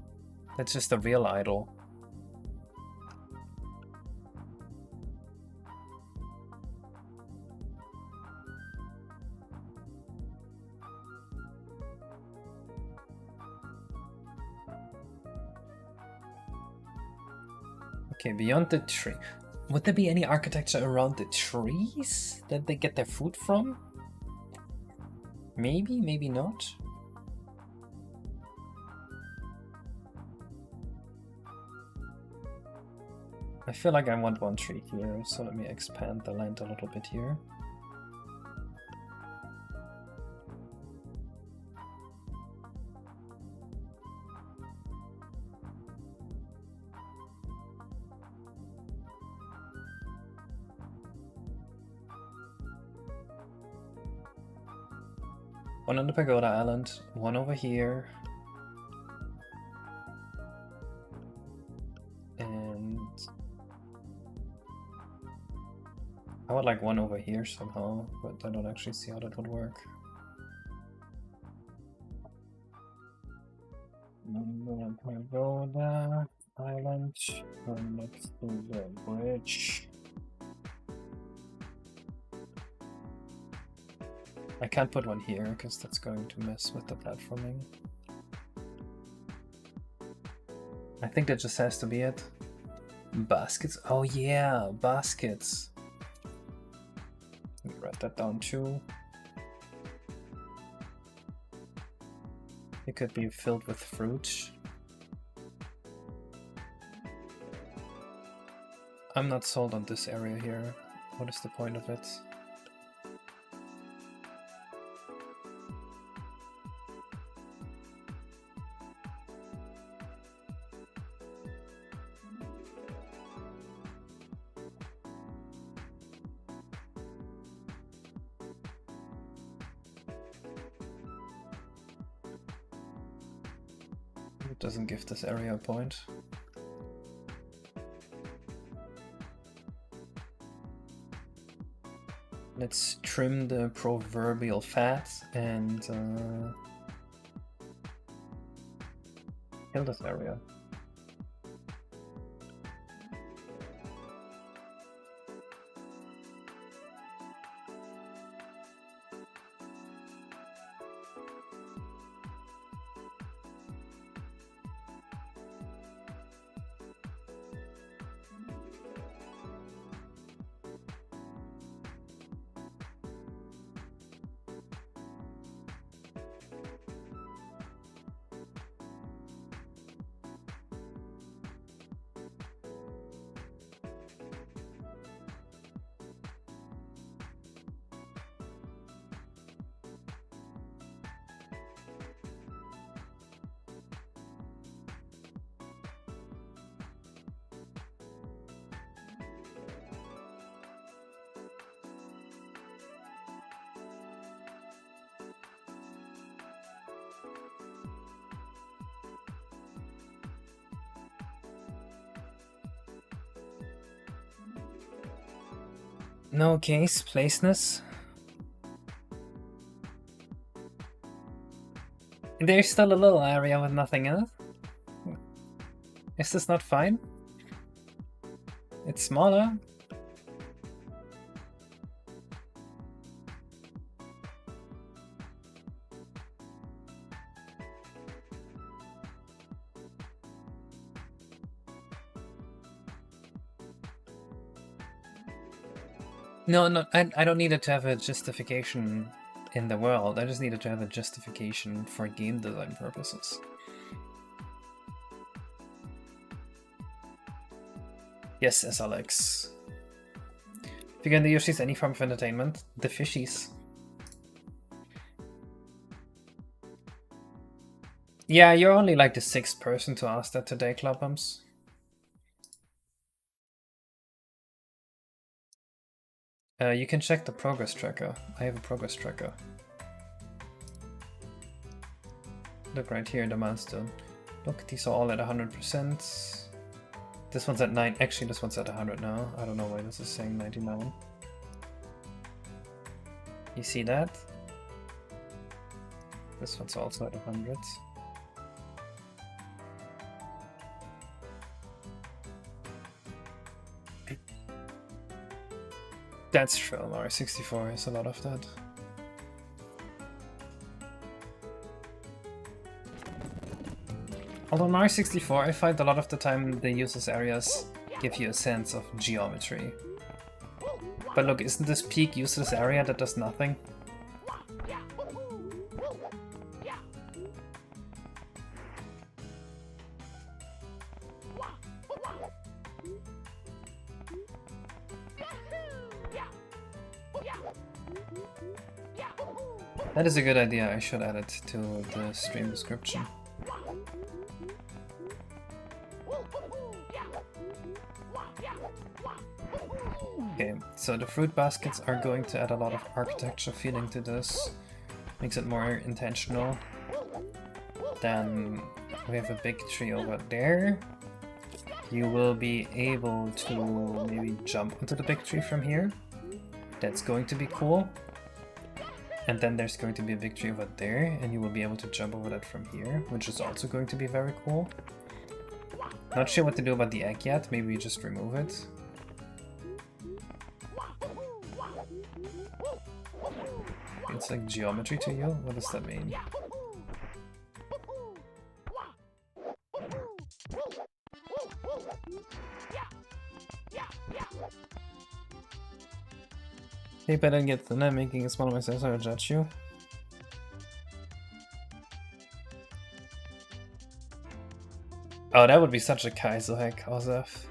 That's just a real idol. Okay, beyond the tree. Would there be any architecture around the trees that they get their food from? Maybe, maybe not. I feel like I want one tree here, so let me expand the land a little bit here. One on the Pagoda Island, one over here. And I would like one over here somehow, but I don't actually see how that would work. Pagoda Island, next to the bridge. I can't put one here because that's going to mess with the platforming. I think that just has to be it. Baskets. Oh yeah, baskets. Let me write that down too. It could be filled with fruit. I'm not sold on this area here. What is the point of it? It doesn't give this area a point. Let's trim the proverbial fat and kill this area. No case, placeness. There's still a little area with nothing in it. Is this not fine? It's smaller. No, I don't need it to have a justification in the world. I just need it to have a justification for game design purposes. Yes, SLX. If you're gonna do Yoshi's any form of entertainment, the fishies. Yeah, you're only like the 6th person to ask that today, Clubbums. You can check the progress tracker. I have a progress tracker. Look right here, the milestone. Look, these are all at 100%. This one's at 9. Actually, this one's at 100 now. I don't know why this is saying 99. You see that? This one's also at 100. That's true, R64 is a lot of that. Although Mario 64, I find a lot of the time the uses areas give you a sense of geometry. But look, isn't this peak useless area that does nothing? That is a good idea, I should add it to the stream description. Okay, so the fruit baskets are going to add a lot of architecture feeling to this. Makes it more intentional. Then we have a big tree over there. You will be able to maybe jump onto the big tree from here. That's going to be cool. And then there's going to be a big tree over there, and you will be able to jump over that from here, which is also going to be very cool. Not sure what to do about the egg yet, maybe we just remove it. It's like geometry to you? What does that mean? Hey, but I didn't get the net making a small myself, so I'll judge you. Oh, that would be such a Kaizo hack, Ozef.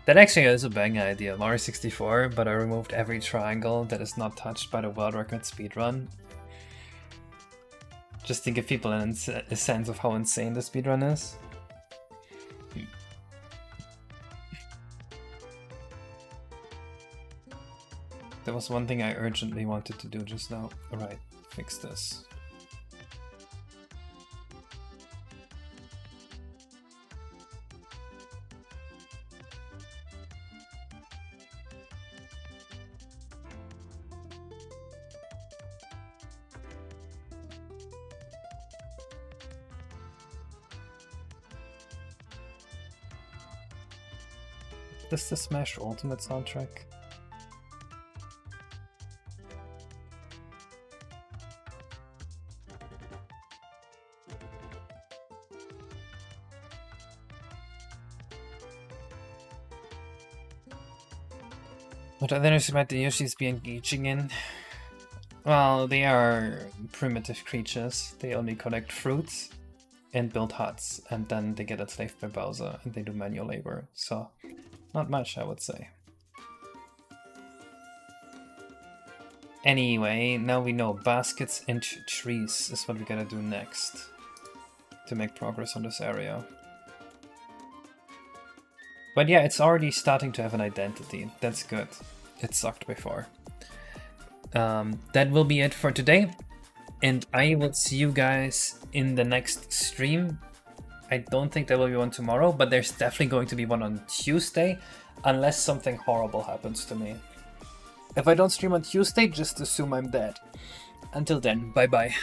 That actually is a bang idea, Mario 64, but I removed every triangle that is not touched by the world record speedrun. Just to give people a sense of how insane the speedrun is. There was one thing I urgently wanted to do just now. Alright, fix this. This is the Smash Ultimate soundtrack. What others might the Yoshis be engaging in? Well, they are primitive creatures. They only collect fruits and build huts, and then they get enslaved by Bowser and they do manual labor. So, not much, I would say. Anyway, now we know baskets and trees is what we gotta do next to make progress on this area. But yeah, it's already starting to have an identity. That's good. It sucked before. That will be it for today. And I will see you guys in the next stream. I don't think there will be one tomorrow, but there's definitely going to be one on Tuesday, unless something horrible happens to me. If I don't stream on Tuesday, just assume I'm dead. Until then, bye bye.